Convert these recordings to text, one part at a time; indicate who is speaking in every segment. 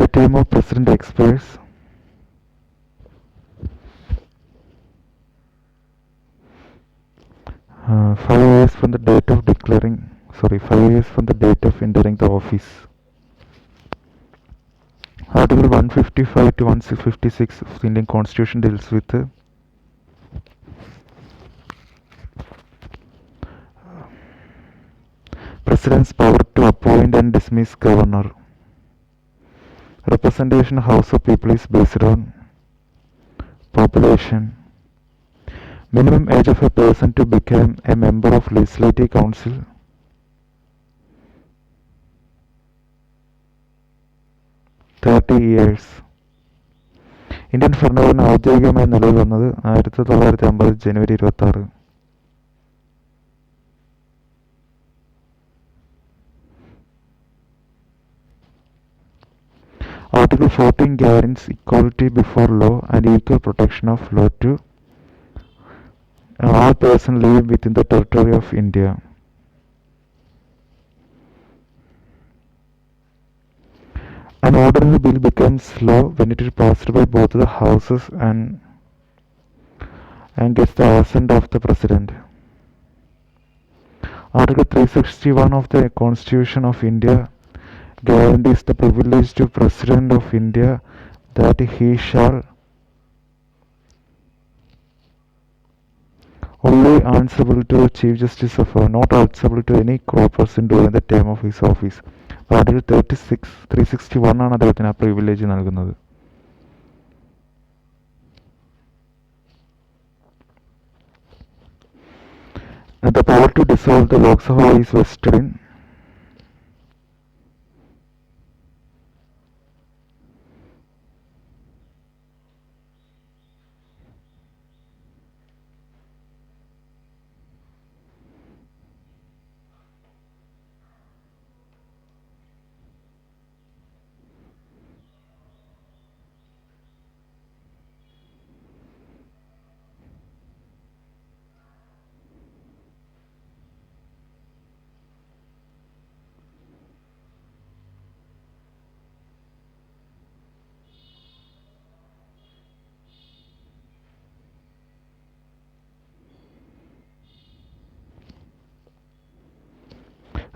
Speaker 1: The term of president expires 5 years from the date of 5 years from the date of entering the office. Article 155 to 156 of the Indian Constitution deals with President's power to appoint and dismiss governor. Representation House of People is based on population. Minimum age of a person to become a member of Legislative Council 30 years. Indian ഭരണഘടന ഔദ്യോഗികമായി നിലവിൽ വന്നത് 1950 ജനുവരി 26. Article 14 guarantees equality before law and equal protection of law to all persons living within the territory of India. An ordinary bill becomes law when it is passed by both the houses and gets the assent of the president. Article 361 of the Constitution of India guarantees the privilege to President of India that he shall only answerable to the Chief Justice of not answerable to any co-person during the term of his office. Article 361 ആണ് അദ്ദേഹത്തിന് ആ privilege നൽകുന്നത്. The power to dissolve the Lok Sabha is vested in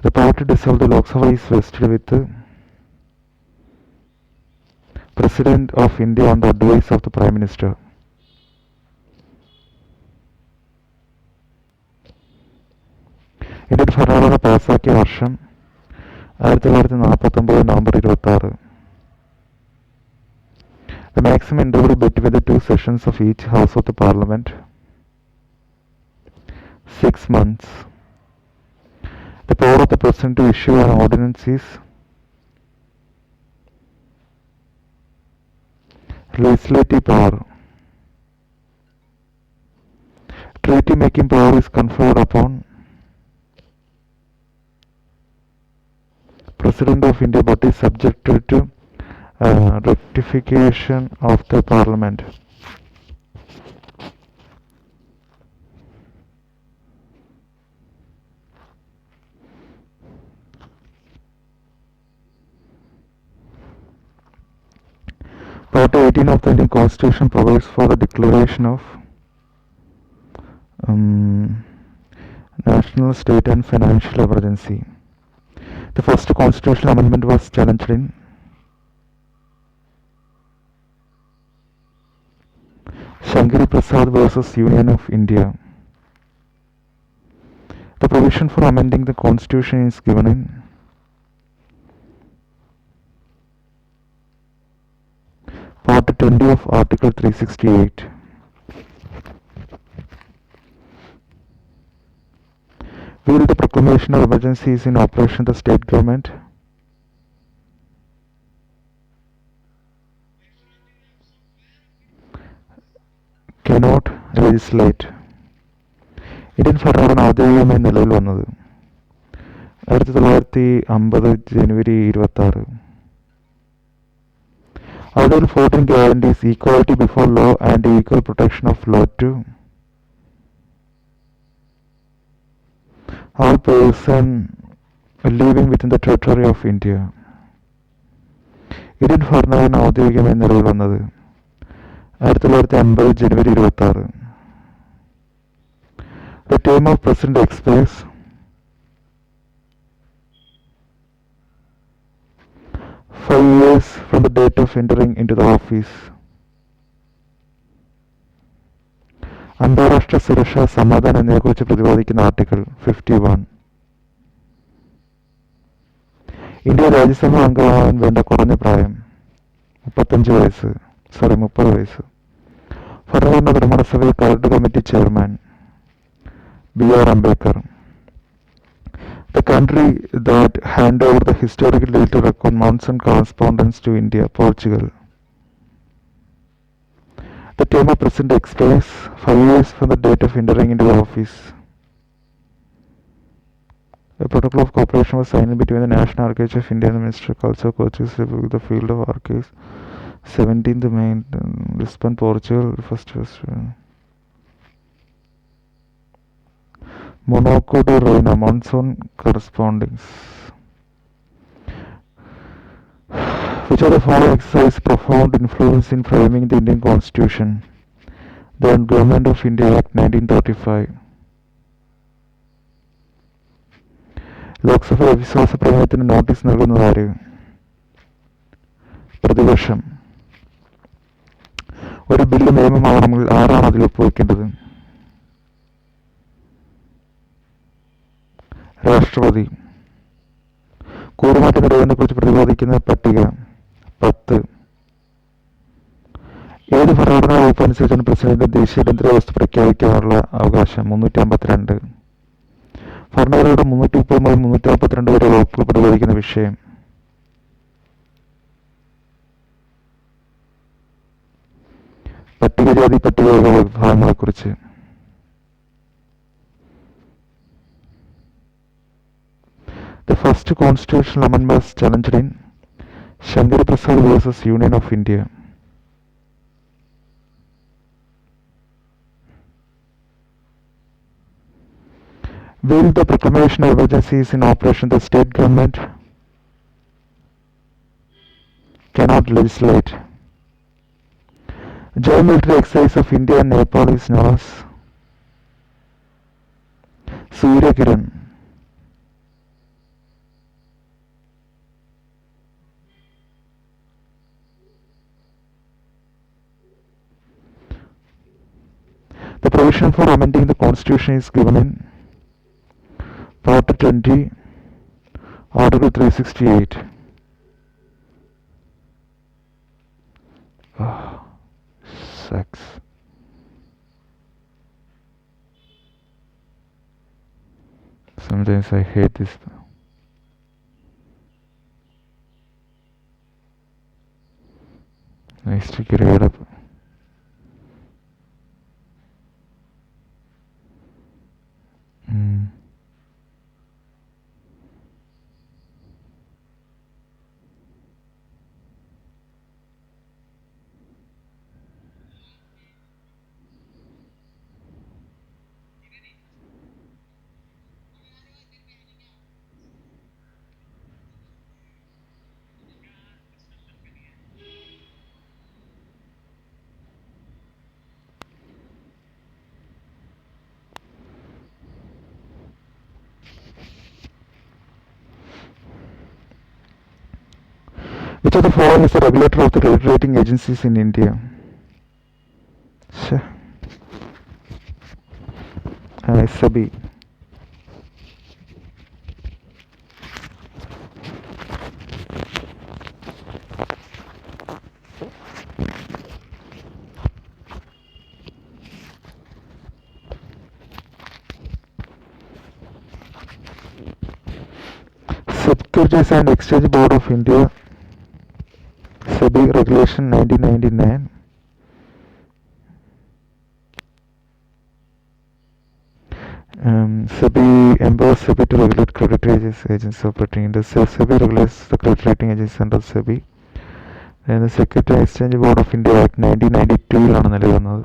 Speaker 1: the power to dissolve the Lok Sabha is vested with the President of India on the advice of the Prime Minister. Indian ഭരണഘടന പാസാക്കിയ വർഷം 1949 November 26. The maximum interval between the two sessions of each house of the parliament 6 months. The power of the president to issue an ordinance is legislative power. Treaty making power is conferred upon President of India but is subjected to ratification of the Parliament. Part 18 of the Indian Constitution provides for the declaration of national, state and financial emergency. The first constitutional amendment was challenged in Shankari Prasad versus Union of India. The provision for amending the constitution is given in Part 20 of Article 368. While the proclamation of emergency is in operation, the state government cannot legislate. Indian ഭരണഘടന ഔദ്യോഗികമായി നിലവിൽ വന്നത് 1950 ജനുവരി 26. Article 14 guarantees equality before law and equal protection of law to all persons living within the territory of India. Indian ഭരണഘടന ഔദ്യോഗികമായി നിലവിൽ വന്നത് 1950 ജനുവരി 26. The term of president expires 5 years from the date of entering into the office. അന്താരാഷ്ട്ര സുരക്ഷ, സമാധാനം എന്നിവയെക്കുറിച്ച് പ്രതിപാദിക്കുന്ന article 51. India രാജ്യസഭാ അംഗമാകാൻ വേണ്ട കുറഞ്ഞ പ്രായം 30 വയസ്സ്. ഭരണഘടനാ നിർമ്മാണ സഭയിൽ കരട് committee chairman B.R. Ambedkar. The country that handed over the historical digital record monsoon correspondence to India, Portugal. The term of president expires 5 years from the date of entering into the office. A protocol of cooperation was signed between the National Archives of India and the Ministry of Culture, Portuguese Republic, the field of archives, 17th May, Lisbon, Portugal, first. Monaco de Reina, monsoon correspondence. Which of the following exercise profound influence in framing the Indian Constitution? The Government of India Act 1935. Lok Sabha അവിശ്വാസ പ്രമേയത്തിന് notice നൽകുന്നതാര്? പ്രതിപക്ഷം. ഒരു bill നിയമമാകണമെങ്കിൽ ആരാണ് അതിൽ ഒപ്പുവെക്കേണ്ടത്? രാഷ്ട്രപതി. കൂറുമാറ്റ നിരോധനത്തെക്കുറിച്ച് പ്രതിപാദിക്കുന്ന പട്ടിക 10. ഏത് ഭരണഘടനാ വകുപ്പ് അനുസരിച്ചാണ് പ്രസിഡന്റ് ദേശീയ അടിയന്തരാവസ്ഥ പ്രഖ്യാപിക്കാനുള്ള അവകാശം? 352. ഭരണഘടനയുടെ 330 മുതൽ 342 വരെ വകുപ്പുകൾ പ്രതിപാദിക്കുന്ന വിഷയം? പട്ടികജാതി പട്ടികവർഗ വിഭാഗങ്ങളെക്കുറിച്ച്. The first constitutional amendment was challenged in Shankar Prasad versus Union of India. While the proclamation of emergency is in operation, the state government cannot legislate. Joint military exercise of India and Nepal is known as Surya Kiran. The provision for amending the constitution is given in Part 20, Article 368. Sucks. Sometimes I hate this. Nice to get it up. Which of the following is the regulator of the credit rating agencies in India? SEBI. Securities and Exchange Board of India, SEBI Regulation 1999. SEBI empowers SEBI to regulate credit agencies operating in the SEBI regulates the credit rating agencies under SEBI. And the Securities and Exchange Board of India Act 1992 നിലവിൽ വന്നത്.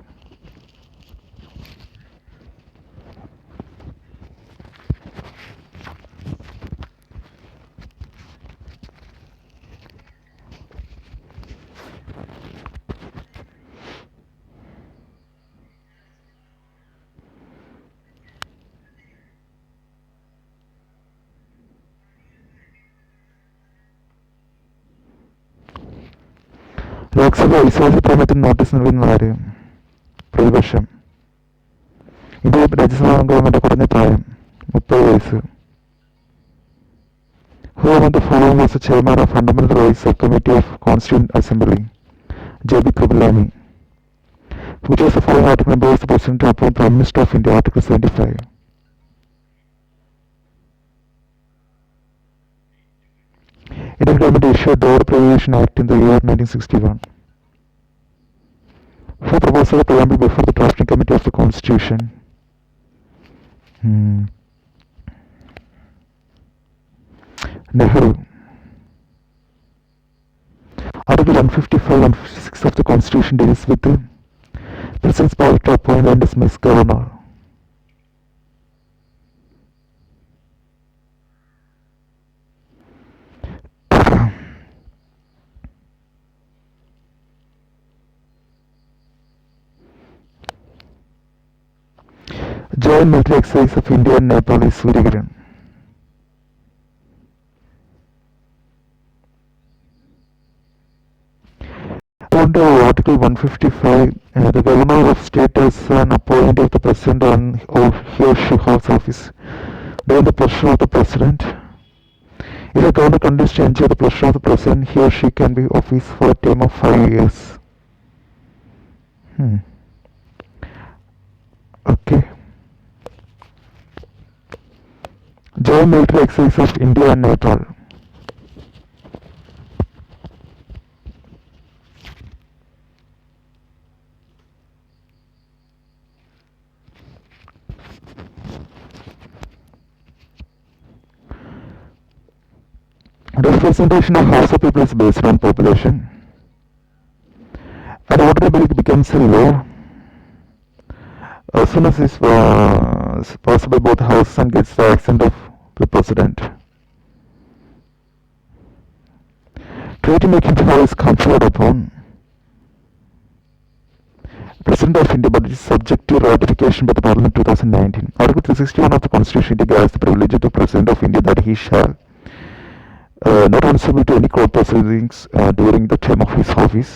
Speaker 1: ലോക്സഭ അവിശ്വാസ പ്രമേയത്തിന് notice നൽകുന്നത് ആര്? പ്രതിപക്ഷം. ഇന്ത്യയിലെ രാജ്യസഭാ അംഗങ്ങളുടെ കുറഞ്ഞ പ്രായം 30 വയസ്സ്. Who among the following was the chairman of Fundamental Rights Subcommittee of Constituent Assembly? J.B. Kripalani. Which of the following article empowers the President to appoint Prime Minister of India? Article 75. Indian government issued the Order Privation Act in the year 1961. Who proposed the preamble before the drafting committee of the Constitution? Nehru. Article 155 and 156 of the Constitution deals with the President's power to appoint and dismiss governor. Joint military exercise of India and Nepal is Suryakiran. Under Article 155, the governor of state is an appointee of the president and he or she holds office during the pleasure of the president. If the governor continues to enjoy the pleasure of the president, he or she can be office for a term of 5 years. Okay. Joint military exercise of India and Nepal. Representation of House of People is based on population. An ordinary bill becomes a law as soon as it's passed by both houses and gets the assent of the president. Treaty making power is conferred upon President of India, but it is subject to ratification by the Parliament 2019. Article 361 of the Constitution gives the privilege to the President of India that he shall not answerable to any court proceedings during the term of his office.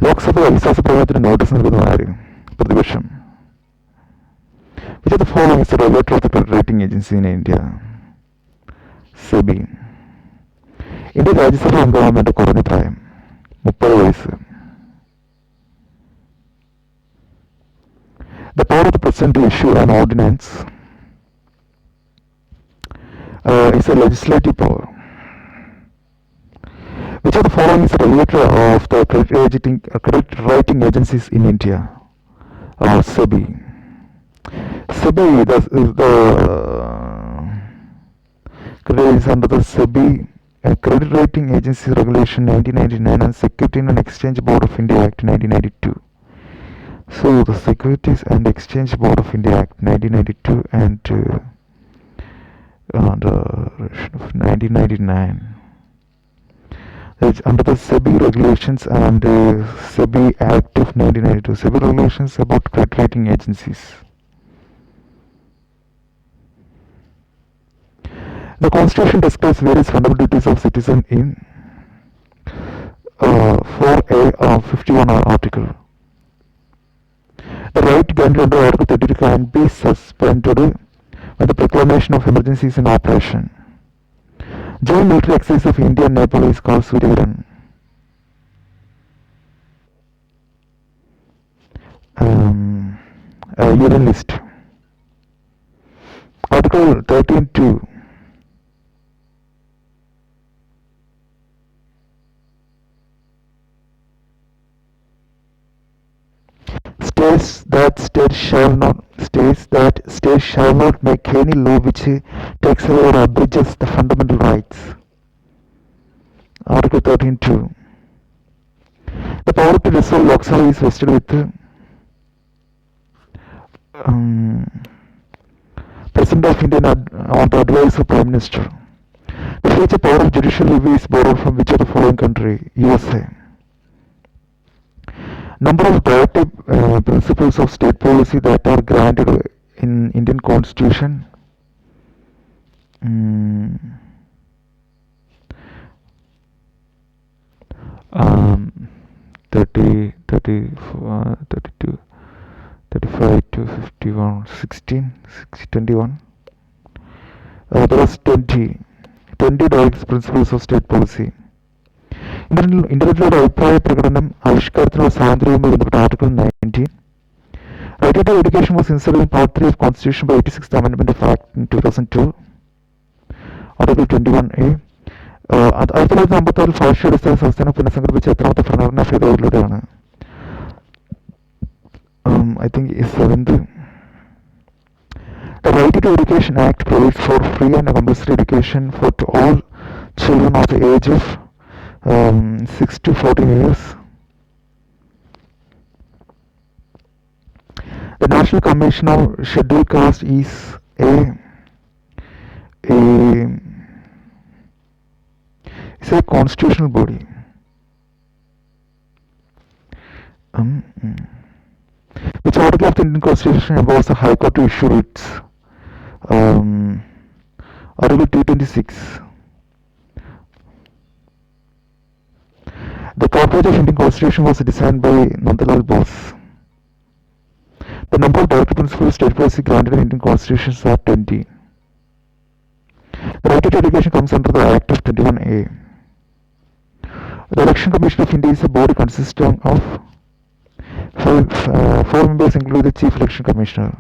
Speaker 1: Lok Sabha അവിശ്വാസ പ്രമേയത്തിന് notice നൽകുന്ന ആര്? പ്രതിപക്ഷം. Which of the following is the regulator of the credit rating agency in India? SEBI. India Rajya Sabha അംഗമാവേണ്ട കുറഞ്ഞ പ്രായം 30 വയസ്സ്. The power of the president to issue an ordinance is a legislative power. Which of the following is the regulator of the credit rating agencies in India? SEBI. SEBI is under the SEBI Credit Rating Agency Regulation 1999 and Securities and Exchange Board of India Act 1992. So the Securities and Exchange Board of India Act 1992 and the 1999. It's under the SEBI regulations and SEBI Act of 1992. SEBI regulations about credit rating agencies. The Constitution describes various fundamental duties of citizen in 4A 51 article. The right granted under Article 32 can be suspended when the proclamation of emergency is in operation. Joint military exercise of India and Nepal is called Suryakiran. Union list. Article 13(2). States shall not make any law which takes away or abridges the fundamental rights. Article 13(2). The power to dissolve Lok Sabha is vested with the President of India on the advice of Prime Minister. The Which power of judicial review is borrowed from which of the following country? USA. Number of directive principles of state policy that are granted in Indian Constitution. Mm, um, 30, 30, 32, 35 to 51, 16, 21. There was 20 direct principles of state policy. ഇന്റർനെറ്റിലൂടെ അഭിപ്രായ പ്രകടനം ആവിഷ്കാരത്തിനുള്ള സ്വാതന്ത്ര്യവുമായി ബന്ധപ്പെട്ട article 19. Right to education was inserted in Part 3 of Constitution by 86th Amendment of Act in 2002. Article 21A. 1956 ഭാഷയുടെ സംസ്ഥാനം പുനഃസംഘടിപ്പിച്ച എത്രാമത്തെ ഭരണഘടനാ ഭേദഗതിയിലൂടെയാണ്? I think is 7th. The Right to Education Act provides for free and compulsory education for all children of the age of 6 to 14 years. The National Commission of Scheduled Caste is a constitutional body. Which article of the Indian Constitution empowers the High Court to issue writs? Article 226. The copyright of Indian Constitution was designed by Nandalal Bose. The number of directive principles of state policy granted in Indian constitutions are 20. The right to education comes under the Act of 21A. The Election Commission of India is a body consisting of four members including the Chief Election Commissioner.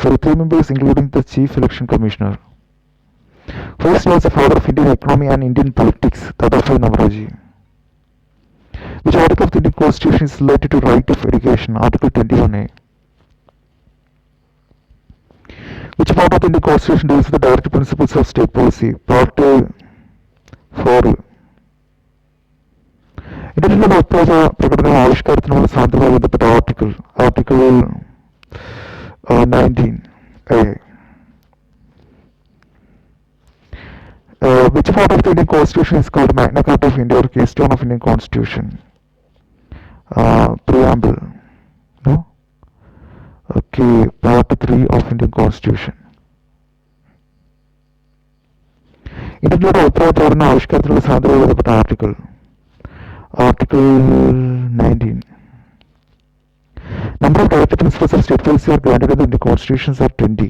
Speaker 1: Sorry, 3 members including the Chief Election Commissioner. First was the father of Indian economy and Indian politics, Dadabhai Naoroji. Which article of the Indian Constitution is related to right of education? Article 21A. Which part of the Indian Constitution deals with the directive principles of state policy? Part 4. ഇന്റർനെറ്റിലുള്ള ഉത്പാദന പ്രകടന ആവിഷ്കാരത്തിനുള്ള സാധ്യതയുമായി ബന്ധപ്പെട്ട article 19A. Which part of the Indian Constitution is called Magna Carta of India or Keystone of Indian Constitution? Preamble. No? Okay, Part 3 of Indian Constitution. ഇന്റർനെറ്റിലുള്ള ഉത്പാദന പ്രകടന ആവിഷ്കാരത്തിനുള്ള സാധ്യതയുമായി ബന്ധപ്പെട്ട Article 19. Number of directive principles of state policy are granted in the constitutions are 20.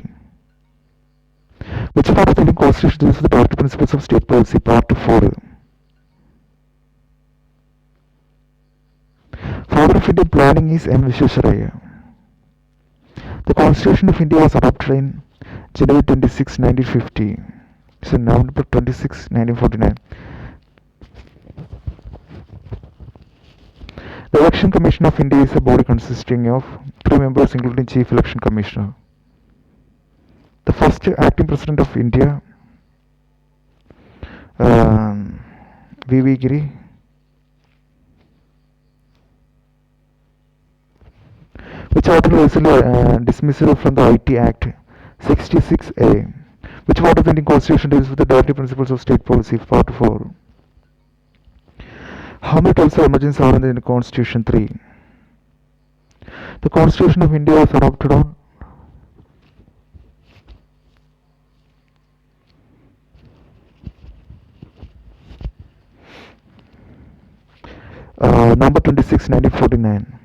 Speaker 1: Which part of the Indian Constitution deals with the directive principles of state policy? Part 4. Father of Indian planning is M. Visvesvaraya. The Constitution of India was adopted in January 26, 1950. So November 26, 1949. The Election Commission of India is a body consisting of 3 members including Chief Election Commissioner. The first acting President of India, V.V. Giri. Which article is dismissal from the IT Act 66A. Which part of the Indian Constitution deals with the directive principles of state policy? Part 4. How many types of emergencies are in the Constitution? 3. The Constitution of India was adopted on November 26, 1949.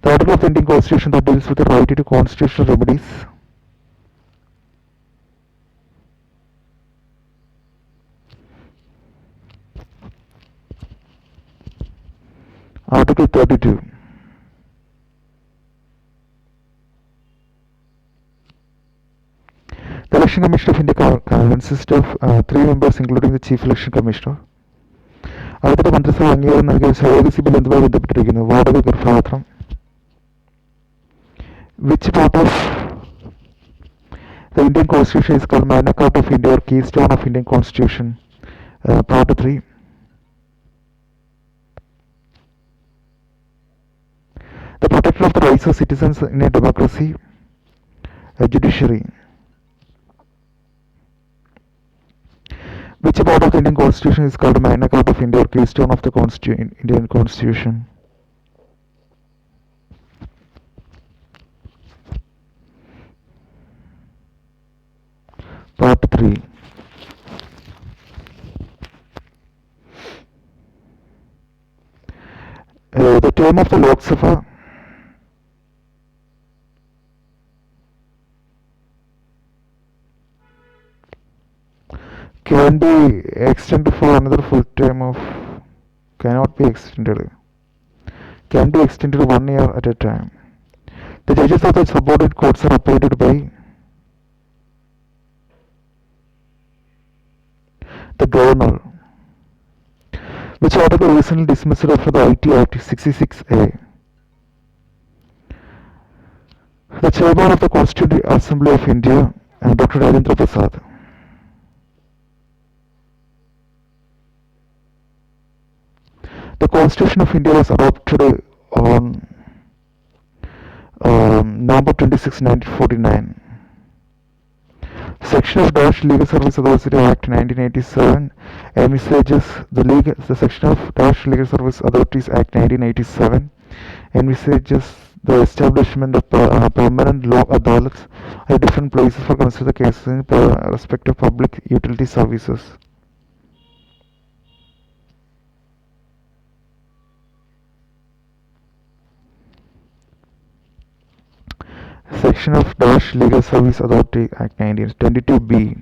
Speaker 1: The article of the Indian Constitution that deals with the right to constitutional remedies. Article 32. The Election Commission of India consists of 3 members including the Chief Election Commissioner. അടുത്തിടെ മന്ത്രിസഭ അംഗീകാരം നൽകിയ service bill എന്തുമായി ബന്ധപ്പെട്ടിരിക്കുന്നു? വാടക ഗർഭപാത്രം. Which part of the Indian Constitution is called Magna Carta of India or Keystone of Indian Constitution? Part 3. The protector of the rights of citizens in a democracy, judiciary. Which part of the Indian Constitution is called Magna Carta of India or Keystone of the Indian Constitution? Part 3. The term of the Lok Sabha can be extended for another full term of cannot be extended. Can be extended 1 year at a time. The judges of the subordinate courts are appointed by the governor, which article recently dismissed from the IT Act 66A. The chairman of the Constituent Assembly of India, Dr. Rajendra Prasad. The Constitution of India was adopted on November 26, 1949. Section of Dash Legal Service Authority Act 1987 envisages the Section of Dash Legal Service Authorities Act 1987 envisages the establishment of permanent law adalats at different places for consider cases in respective public utility services. Section of Dash Legal Service Authority Act 1922B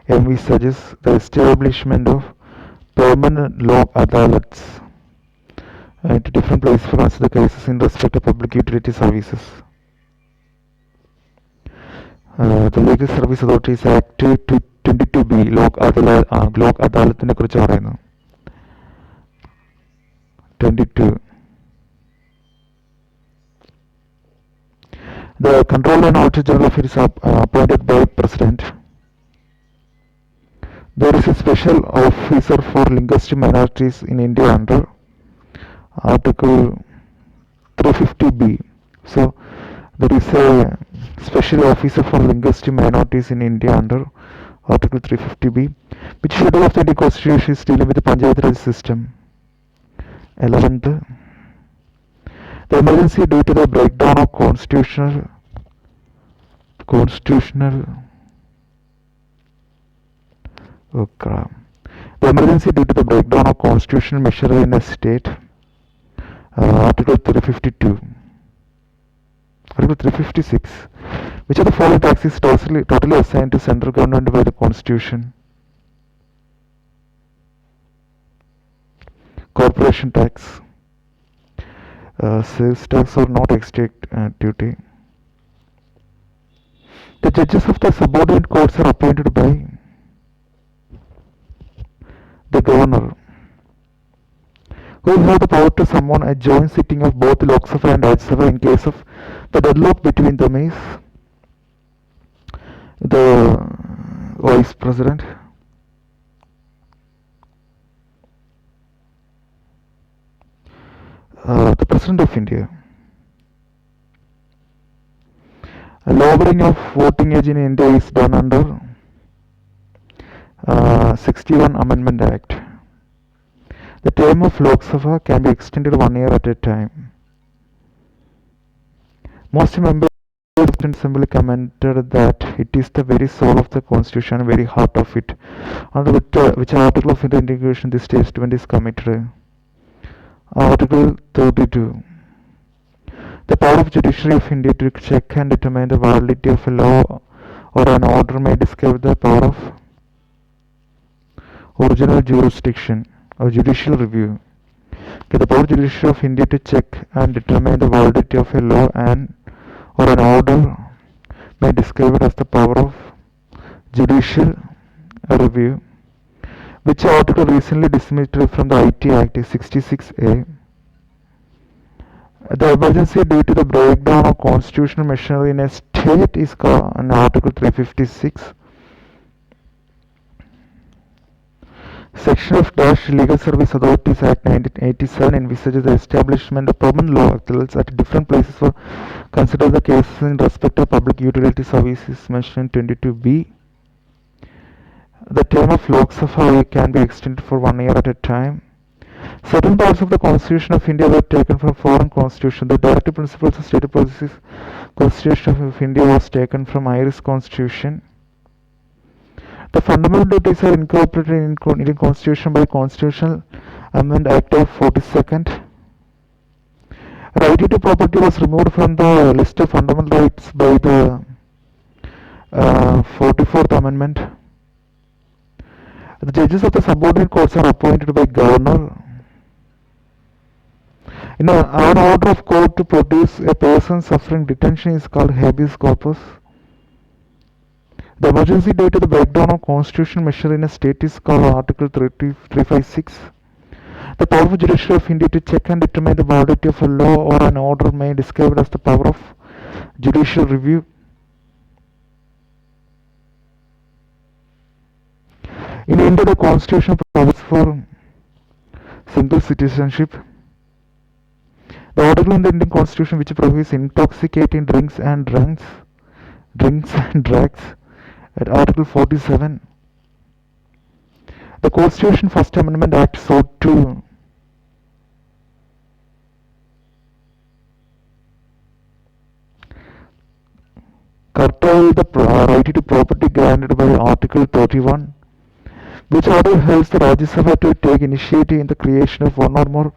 Speaker 1: envisages the establishment of permanent law adalats at different places for consider cases in respect of public utility services. The Legal Service Authorities Act 22B ലോക് അദാലത്തിനെ കുറിച്ച് പറയുന്നു. 22. The Controller and Auditor General of it is appointed by President. There is a special officer for linguistic minorities in India under Article 350B. So there is a special officer for linguistic minorities in India under Article 350B. Which schedule of the Indian Constitution is dealing with the Panchayat Raj system? 11th. The emergency due to the breakdown of constitutional the emergency due to the breakdown of constitutional measure in a state. Article 352. Article 356. Which of the following taxes is totally assigned to central government by the Constitution? Corporation tax, sales tax or not estate duty. The judges of the subordinate courts are appointed by the governor, who will have the power to summon a joint sitting of both Lok Sabha and Rajya Sabha in case of the deadlock between them is the Vice President. The President of India. A lowering of voting age in India is done under 61 Amendment Act. The term of Lok Sabha can be extended 1 year at a time. Most members of the Assembly commented that it is the very soul of the Constitution, very heart of it. Under which article of the integration this statement is committed? Article 32. The power of judiciary of India to check and determine the validity of a law or an order may describe the power of original jurisdiction or judicial review. The power of judiciary of India to check and determine the validity of a law or an order may describe it as the power of judicial review. Which article recently dismissed from the IT Act 66A? The emergency due to the breakdown of constitutional machinery in a state is in Article 356. Section of Dash Legal Service Authorities Act 1987 envisages the establishment of permanent law adalats at different places for consider the cases in respect of public utility services mentioned in 22B. The term of Lok Sabha can be extended for 1 year at a time. Certain parts of the Constitution of India were taken from foreign constitution. The directive principles of state policies Constitution of India was taken from Irish Constitution. The fundamental duties are incorporated in Indian Constitution by Constitutional Amendment Act of 42nd. Right to property was removed from the list of fundamental rights by the 44th Amendment. The judges of the subordinate courts are appointed by governor. An order of court to produce a person suffering detention is called habeas corpus. The emergency date of the breakdown of constitutional measure in a state is called Article 356. The power of judiciary of India to check and determine the validity of a law or an order may be described as the power of judicial review. In India, the constitution provides for single citizenship. The article in the Indian Constitution which prohibits intoxicating drinks and drugs at Article 47. The Constitution First Amendment Act sought to curtail the right to property granted by Article 31, which order helps the Rajya Sabha to take initiative in the creation of one or more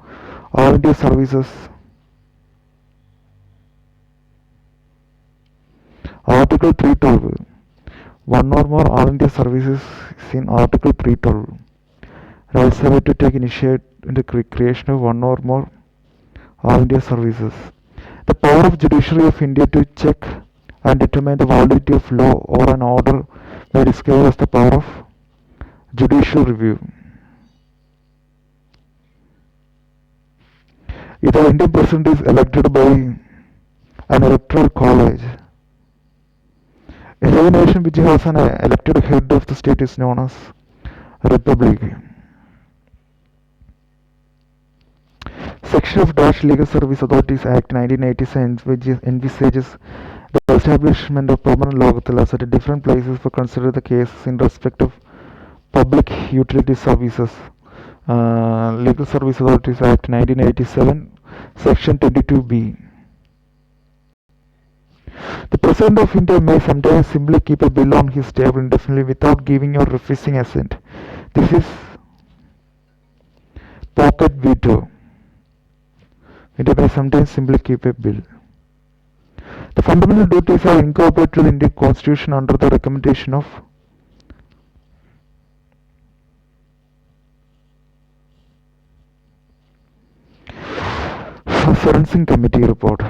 Speaker 1: All India services. Article 312. One or more All India services is in Article 312. Rajya Sabha to take initiative in the creation of one or more All India services. The power of judiciary of India to check and determine the validity of law or an order may be described as the power of judicial review. If the Indian president is elected by an electoral college, a nation which has an elected head of the state is known as republic. Section of Dutch Legal Service Authorities Act 1987 which envisages the establishment of permanent local at different places for consider the cases in respect of public utility services. Legal Service Authorities Act 1987, Section 22B. The President of India may sometimes simply keep a bill on his table indefinitely without giving or refusing assent. This is pocket veto. India may sometimes simply keep a bill. The fundamental duties are incorporated in the Indian Constitution under the recommendation of Sentencing Committee report.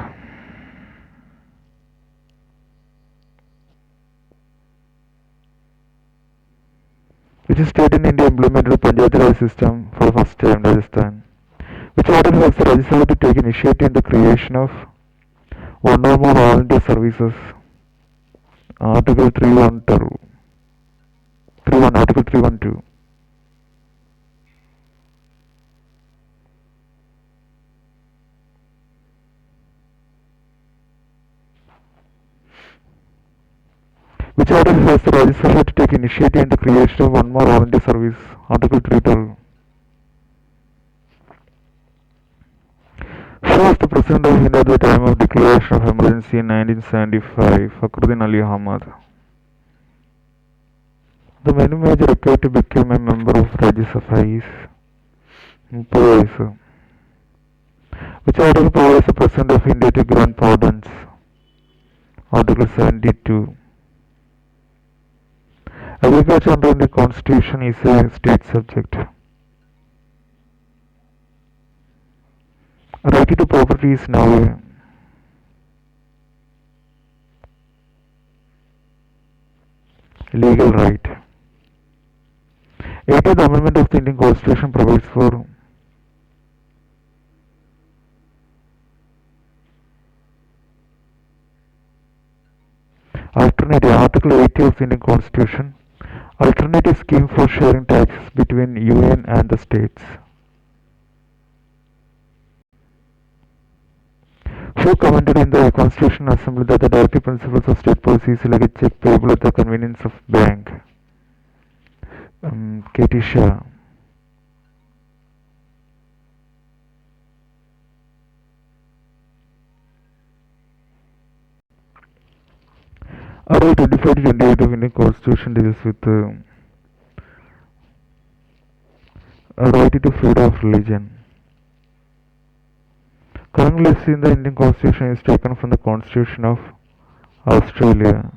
Speaker 1: Which is state in India implemented the Panchayati Raj system for the first time in Rajasthan. Which order helps the Rajya Sabha to take initiative in the creation of one or more All India services. Article 312. Article 312. Which order has the Rajya Sabha to take initiative in the creation of one more All India service? Article 312. Who was the President of India at the time of declaration of emergency in 1975? Fakhruddin Ali Ahmad. The minimum age required to become a member of Rajya Sabha is 30 years. Which article provides the President of India to grant pardons? Article 72. Agriculture under the Constitution is a state subject. Right to property is now a legal right. 18th Amendment of the Indian Constitution provides for alternative. Article 80 of the Indian Constitution, alternative scheme for sharing taxes between Union and the states. Who commented in the Constitutional Assembly that the directive principles of state policy is like a check payable at the convenience of bank? Katisha. Article 25 to 28 of Indian Constitution deals with a right to freedom of religion. Current list in the Indian Constitution is taken from the Constitution of Australia.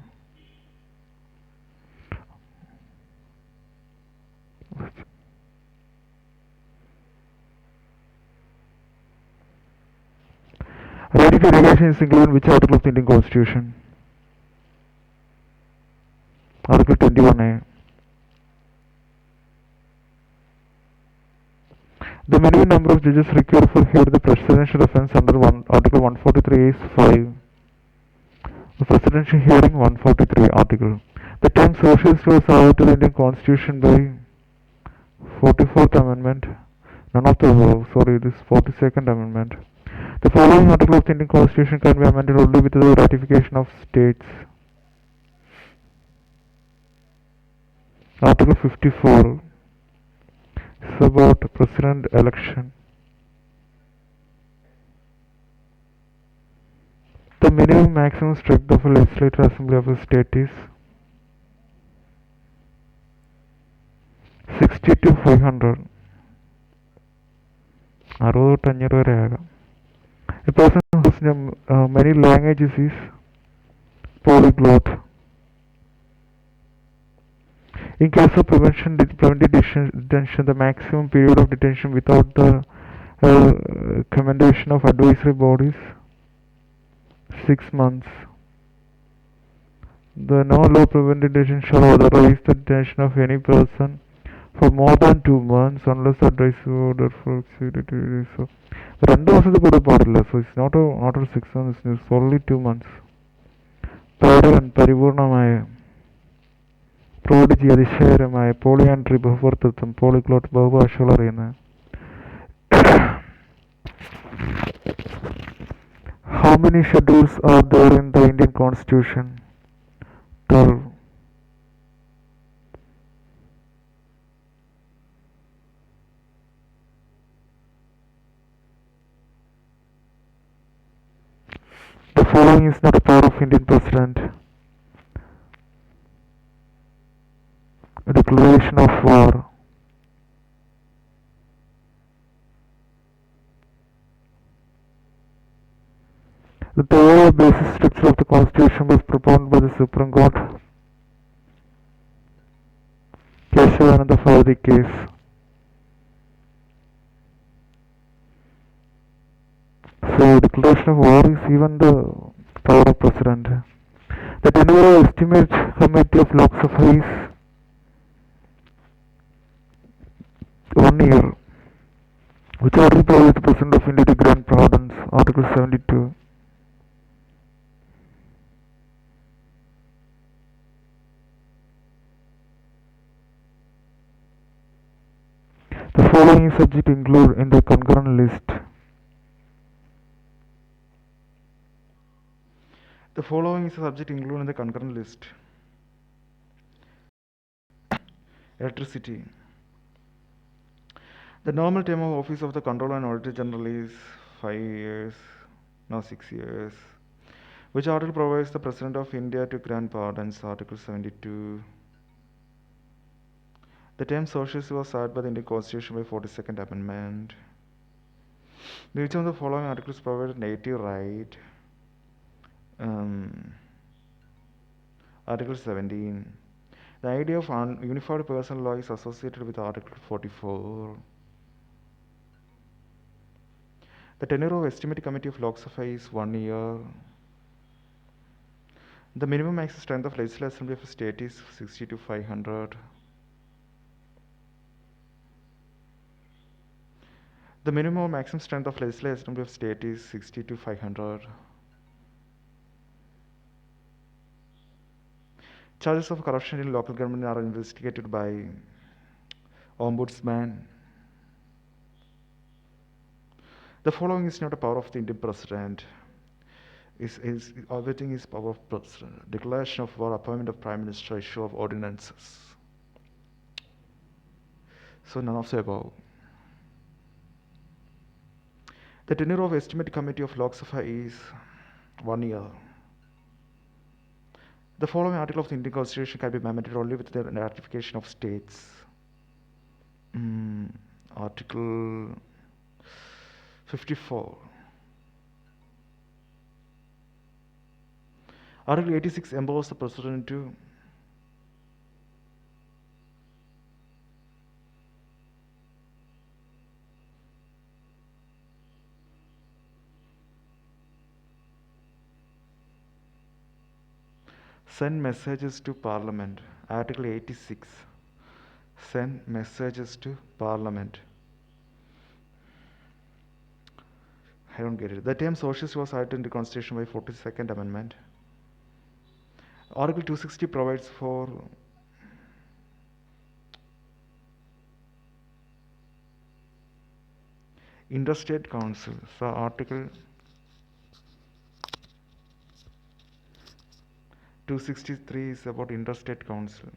Speaker 1: Right to education is included in which article of the Indian Constitution? Article 21A. The minimum number of judges required for hear the presidential offence under Article 143 is 5. The presidential hearing 143 article. The term socialist was added to the Indian Constitution by 44th Amendment. None of the sorry, this 42nd Amendment. The following article of the Indian Constitution can be amended only with the ratification of states. Article 54 is about president election. The minimum maximum strength of a legislative assembly of a state is 60 to 500. 60 to 500 വരെ ആകാം. A person who has many languages is polyglot. In case of preventive detention, the maximum period of detention without the commendation of advisory bodies 6 months. The no law preventive detention shall authorize the detention of any person for more than 2 months unless advisory order for executive. So, 2 മാസത്തിൽ കൂടെ പാടില്ല. So it's not a 6 months, it's only 2 months. പരിപൂർണമായ prodigy അതിശയകരമായ polyandry ബഹുഭർത്തൃത്വം പോളിഗ്ലോട്ട് ബഹുഭാഷകൾ അറിയുന്ന How many schedules are there in the Indian Constitution? 12. The following is not a power of Indian President. A declaration of war. The overall basic structure of the Constitution was propounded by the Supreme Court. Keshavananda Bharati case. So declaration of war is even the power of President. The tenure of estimate committee of Lok Sabha is 1 year. Which article provides the President of India to grant pardons? Article 72. The following subject included in the concurrent list. The following is a subject included in the concurrent list. Electricity. The normal term of office of the Controller and Auditor General is 5 years, now 6 years. Which article provides the President of India to grant pardons? Article 72. The term socialist was added by the Indian Constitution by 42nd Amendment. Which of the following articles provide native right? Article 17. The idea of unified personal law is associated with Article 44. The tenure of Estimate Committee of Lok Sabha is 1 year. The minimum maximum strength of Legislative Assembly of a state is 60 to 500. The minimum maximum strength of Legislative Assembly of state is 60 to 500. Charges of corruption in local government are investigated by Ombudsman. The following is not a power of the Indian President. Everything is power of President. Declaration of war, appointment of Prime Minister, issue of ordinances. So none of the above. The tenure of estimate committee of Lok Sabha is 1 year. The following article of the Indian Constitution can be amended only with the ratification of states. Mm, Article 54. Article 86 empowers the President to send messages to Parliament. Article 86. Send messages to Parliament. I don't get it. The term socialist was added in the Constitution by 42nd Amendment. Article 260 provides for interstate council. So Article 263 is about interstate council.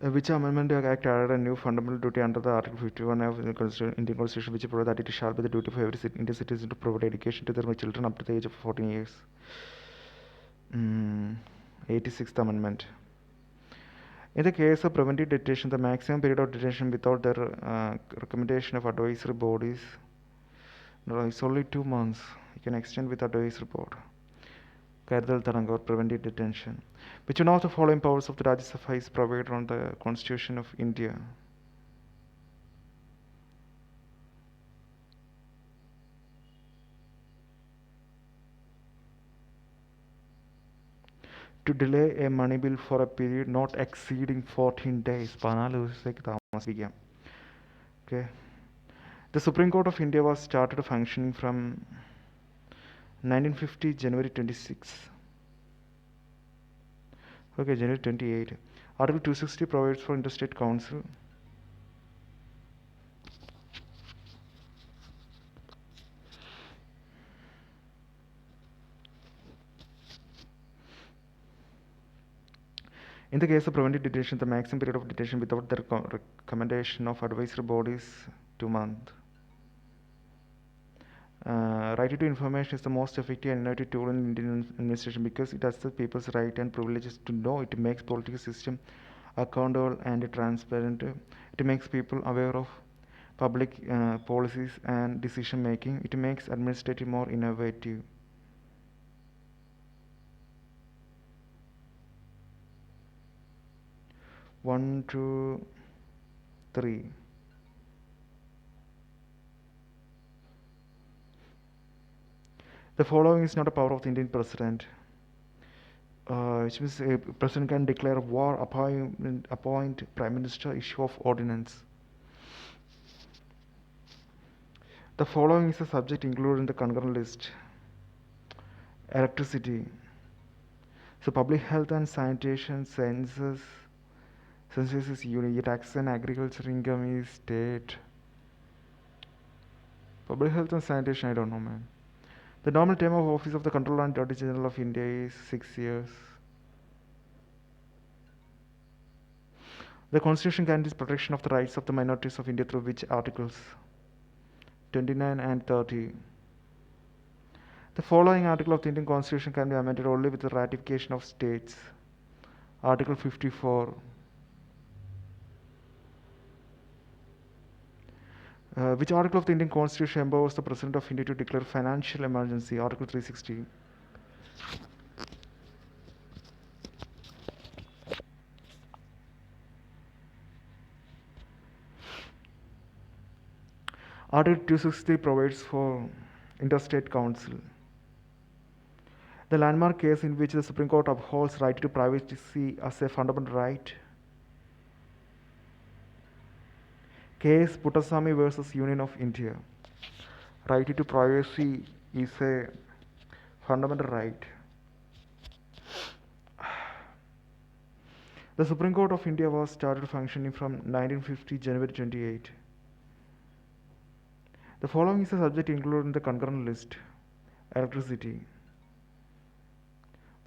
Speaker 1: Which Amendment Act added a new fundamental duty under the Article 51 of the Indian Constitution, which provides that it shall be the duty for every Indian citizen to provide education to their children up to the age of 14 years. 86th Amendment. In the case of preventive detention, the maximum period of detention without the recommendation of advisory bodies is only 2 months. You can extend with advisory board. Kardal Taranga or preventive detention. Which one of the following powers of the Rajya Sabha is provided on the Constitution of India? To delay a money bill for a period not exceeding 14 days. 14 ദിവസത്തേക്ക് താമസിക്കാം. Okay. The Supreme Court of India was started functioning from 1950 January 26. Okay, January 28. Article 260 provides for interstate council. In the case of preventive detention, the maximum period of detention without the recommendation of advisory body is 2 months. Right to information is the most effective and innovative tool in Indian administration because it has the people's right and privileges to know. It makes political system accountable and transparent. It makes people aware of public policies and decision making. It makes administrative more innovative. 1, 2, 3. The following is not a power of the Indian president, which means a president can declare war, appoint prime minister, issue of ordinance. The following is a subject included in the concurrent list. Electricity. So public health and sanitation, census is unit, tax and agriculture income is state. Public health and sanitation, I don't know, man. The normal term of office of the Controller and Auditor General of India is 6 years. The Constitution guarantees protection of the rights of the minorities of India through which articles? 29 and 30. The following article of the Indian Constitution can be amended only with the ratification of states. Article 54. Which article of the Indian Constitution empowers the President of India to declare financial emergency? Article 360. Article 260 provides for interstate council. The landmark case in which the Supreme Court upholds right to privacy as a fundamental right. Case Puttaswamy versus Union of India. Right to privacy is a fundamental right. The Supreme Court of India was started functioning from 1950 January 28. The following is a subject included in the concurrent list. Electricity.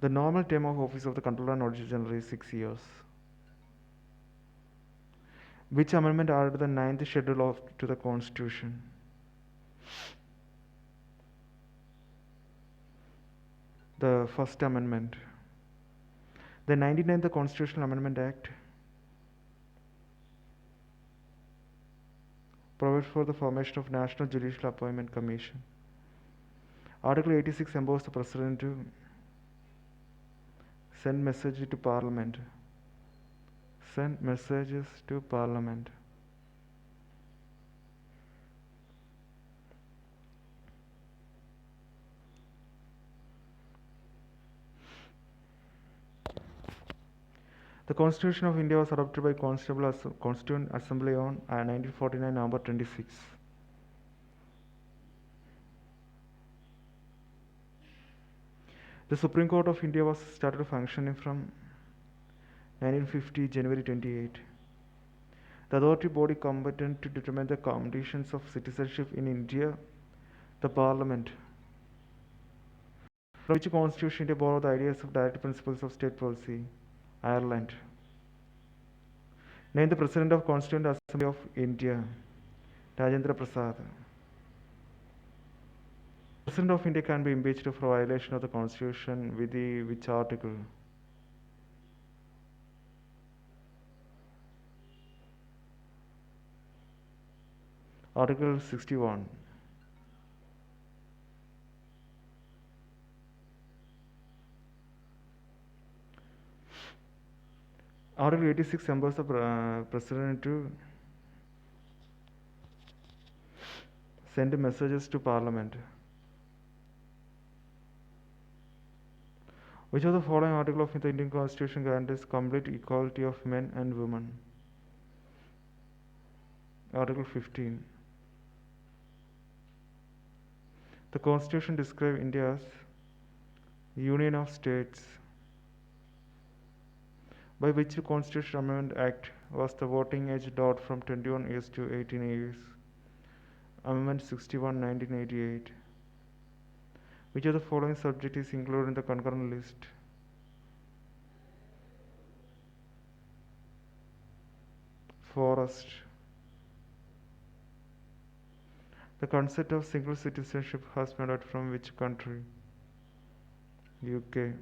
Speaker 1: The normal term of office of the Comptroller and Auditor General is 6 years. Which amendment added the ninth schedule to the Constitution? The First Amendment. The 99th Constitutional Amendment Act provides for the formation of National Judicial Appointment Commission. Article 86 empowers the President to send messages to Parliament. Send messages to Parliament. The Constitution of India was adopted by Constituent Assembly on 1949 November 26. The Supreme Court of India was started functioning from 1950 January 28. The authority body competent to determine the conditions of citizenship in India, the Parliament. From which constitution India borrowed the ideas of direct principles of state policy? Ireland. Name the President of Constituent Assembly of India. Rajendra Prasad. President of India can be impeached for violation of the Constitution with which article? Article 61. Article 86 empowers the President to send messages to Parliament. Which of the following article of the Indian Constitution guarantees complete equality of men and women? Article 15. The Constitution describes India as Union of States. By which Constitutional Amendment Act was the voting age lowered from 21 years to 18 years? Amendment 61, 1988. Which of the following subject is included in the concurrent list? Forest. The concept of single citizenship has been adopted from which country? UK.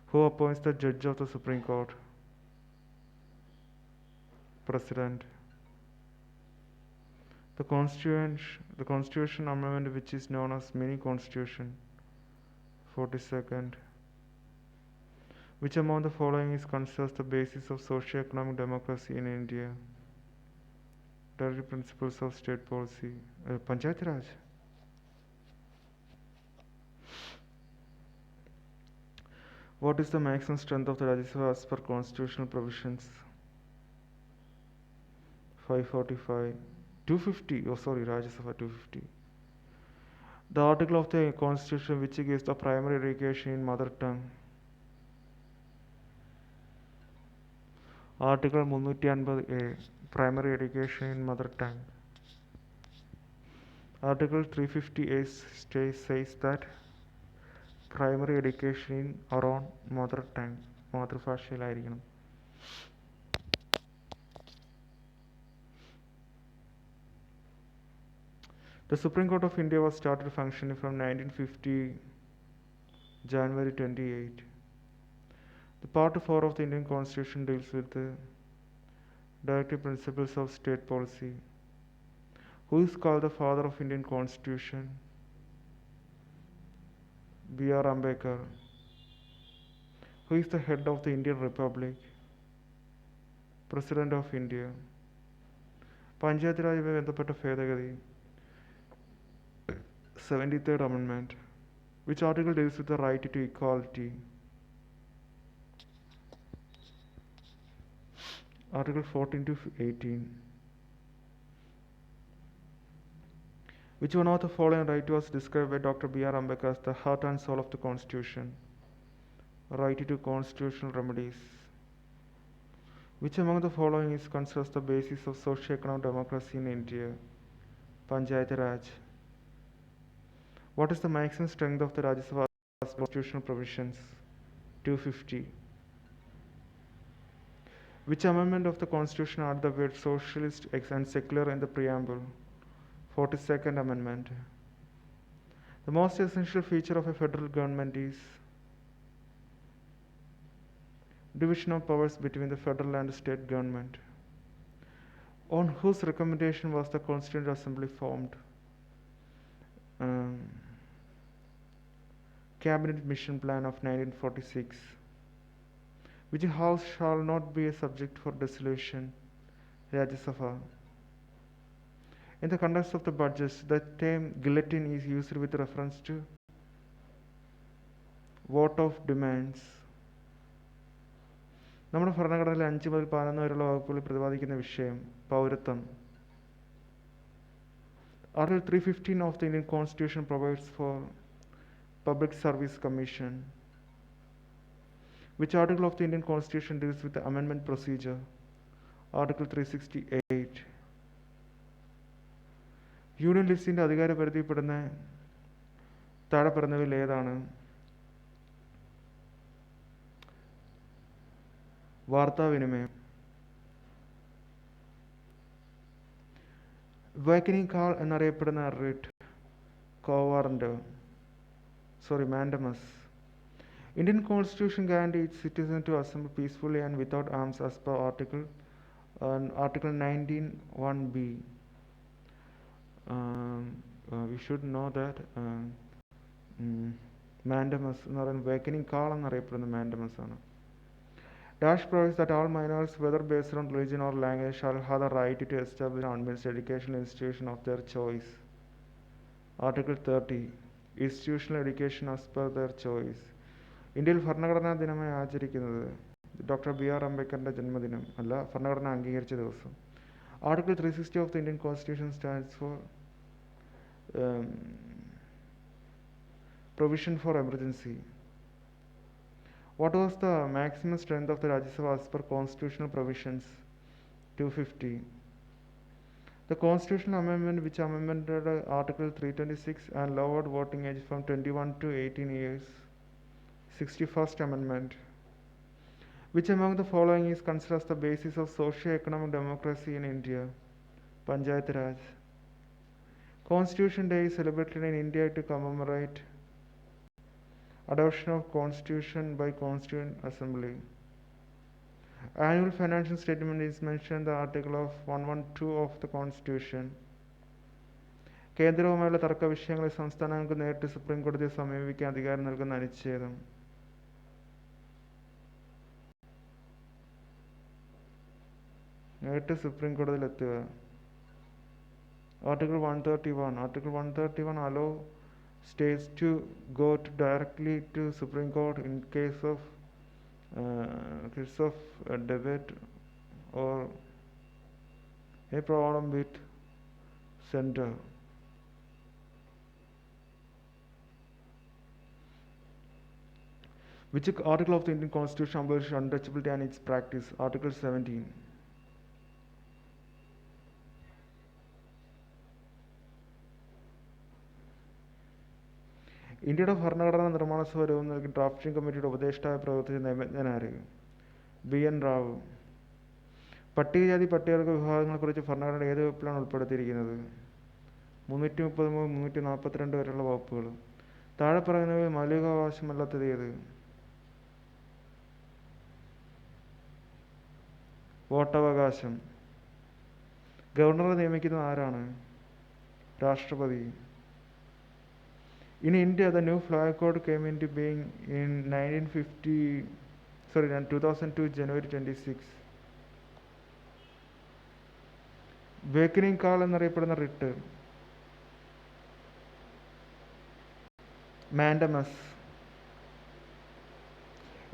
Speaker 1: Who appoints the judge of the Supreme Court? President. The Constitution Amendment which is known as Mini Constitution. 42nd. Which among the following is considered the basis of socio-economic democracy in India? Direct principles of state policy. Panchayat Raj. What is the maximum strength of the Rajya Sabha as per constitutional provisions? 545. 250. Oh, sorry, Rajya Sabha 250. The article of the Constitution which gives the primary education in mother tongue. Article 350A. Primary education in mother tongue. Article 350A says that primary education in our own mother tongue, മാതൃഭാഷയിലായിരിക്കണം. The Supreme Court of India was started functioning from 1950 January 28. The Part 4 of the Indian Constitution deals with the directive principles of state policy. Who is called the father of Indian Constitution? B.R. Ambedkar. Who is the head of the Indian Republic? President of India. Panchayat രാജുമായി ബന്ധപ്പെട്ട ഭേദഗതി 73rd Amendment. Which article deals with the right to equality? Article 14 to 18. Which one of the following right was described by Dr. B.R. Ambedkar as the heart and soul of the Constitution? Right to constitutional remedies. Which among the following is considered as the basis of socio-economic democracy in India? Panchayat Raj. What is the maximum strength of the Rajya Sabha's constitutional provisions? 250. Which amendment of the Constitution added the word socialist and secular in the preamble? 42nd Amendment. The most essential feature of a federal government is division of powers between the federal and state government. On whose recommendation was the Constituent Assembly formed? Cabinet Mission Plan of 1946. Which house shall not be a subject for dissolution? Rajya Sabha. In the context of the budgets, the term guillotine is used with reference to vote of demands. നമ്മുടെ ഭരണഘടനയിലെ 5 മുതൽ 11 വരെയുള്ള വകുപ്പുകളിൽ പ്രതിപാദിക്കുന്ന വിഷയം പൗരത്വം. Article 315 of the Indian Constitution provides for Public Service Commission. Which article of the Indian Constitution deals with the amendment procedure? Article 368. Union ലിസ്റ്റിൻ്റെ അധികാര പരിധിപ്പെടുന്ന താഴെ പറഞ്ഞവയിൽ ഏതാണ്? വാർത്താവിനിമയം. വേക്കനിങ് കാൾ എന്നറിയപ്പെടുന്ന writ mandamus. Indian Constitution guarantees its citizens to assemble peacefully and without arms as per Article 19(1)(b). We should know that mandamus എന്ന് പറയുന്നത് wakening call എന്നറിയപ്പെടുന്ന mandamus ആണ്. Dash provides that all minors, whether based on religion or language, shall have the right to establish and administer educational institution of their choice. Article 30. Institutional education as per their choice. ഇന്ത്യയിൽ ഭരണഘടനാ ദിനമായി ആചരിക്കുന്നത് doctor B.R. അംബേദ്കറിൻ്റെ ജന്മദിനം അല്ല, ഭരണഘടന അംഗീകരിച്ച ദിവസം. Article 360 of the Indian Constitution stands for provision for emergency. What was the maximum strength of the Rajya Sabha as per constitutional provisions? 250. The constitutional amendment which amended Article 326 and lowered voting age from 21 to 18 years. 61st Amendment. Which among the following is considered as the basis of socio-economic democracy in India? Panchayat Raj. Constitution Day is celebrated in India to commemorate adoption of Constitution by Constituent Assembly. Annual financial statement is mentioned in the article of 112 of the Constitution. കേന്ദ്രവുമായുള്ള തർക്ക വിഷയങ്ങളിൽ സംസ്ഥാനങ്ങൾക്ക് നേരിട്ട് supreme കോടതിയെ സമീപിക്കാൻ അധികാരം നൽകുന്ന അനുച്ഛേദം. നേരിട്ട് supreme കോടതിയിലെത്തുക. Article 131. Article 131 allow states to go directly to Supreme Court in case of debate or a problem with center. Which article of the Indian Constitution abolishes untouchability and its practice? Article 17. ഇന്ത്യയുടെ ഭരണഘടനാ നിർമ്മാണ സഭ രൂപം നൽകി drafting കമ്മിറ്റിയുടെ ഉപദേഷ്ടാവായി പ്രവർത്തിച്ച നിയമജ്ഞനാര്? B.N. Rao. പട്ടികജാതി പട്ടികവർഗ വിഭാഗങ്ങളെക്കുറിച്ച് ഭരണഘടനയുടെ ഏത് വകുപ്പിലാണ് ഉൾപ്പെടുത്തിയിരിക്കുന്നത്? 330 മുതൽ 342 വരെയുള്ള വകുപ്പുകൾ. താഴെ പറയുന്നവയിൽ മൗലികാവകാശമല്ലാത്തത് ഏത്? വോട്ടവകാശം. ഗവർണറെ നിയമിക്കുന്നത് ആരാണ്? രാഷ്ട്രപതി. In India, the new flag code came into being in 2002, January 26. Wakening call എന്നറിയപ്പെടുന്ന റിട്ട്. മാൻഡമസ്.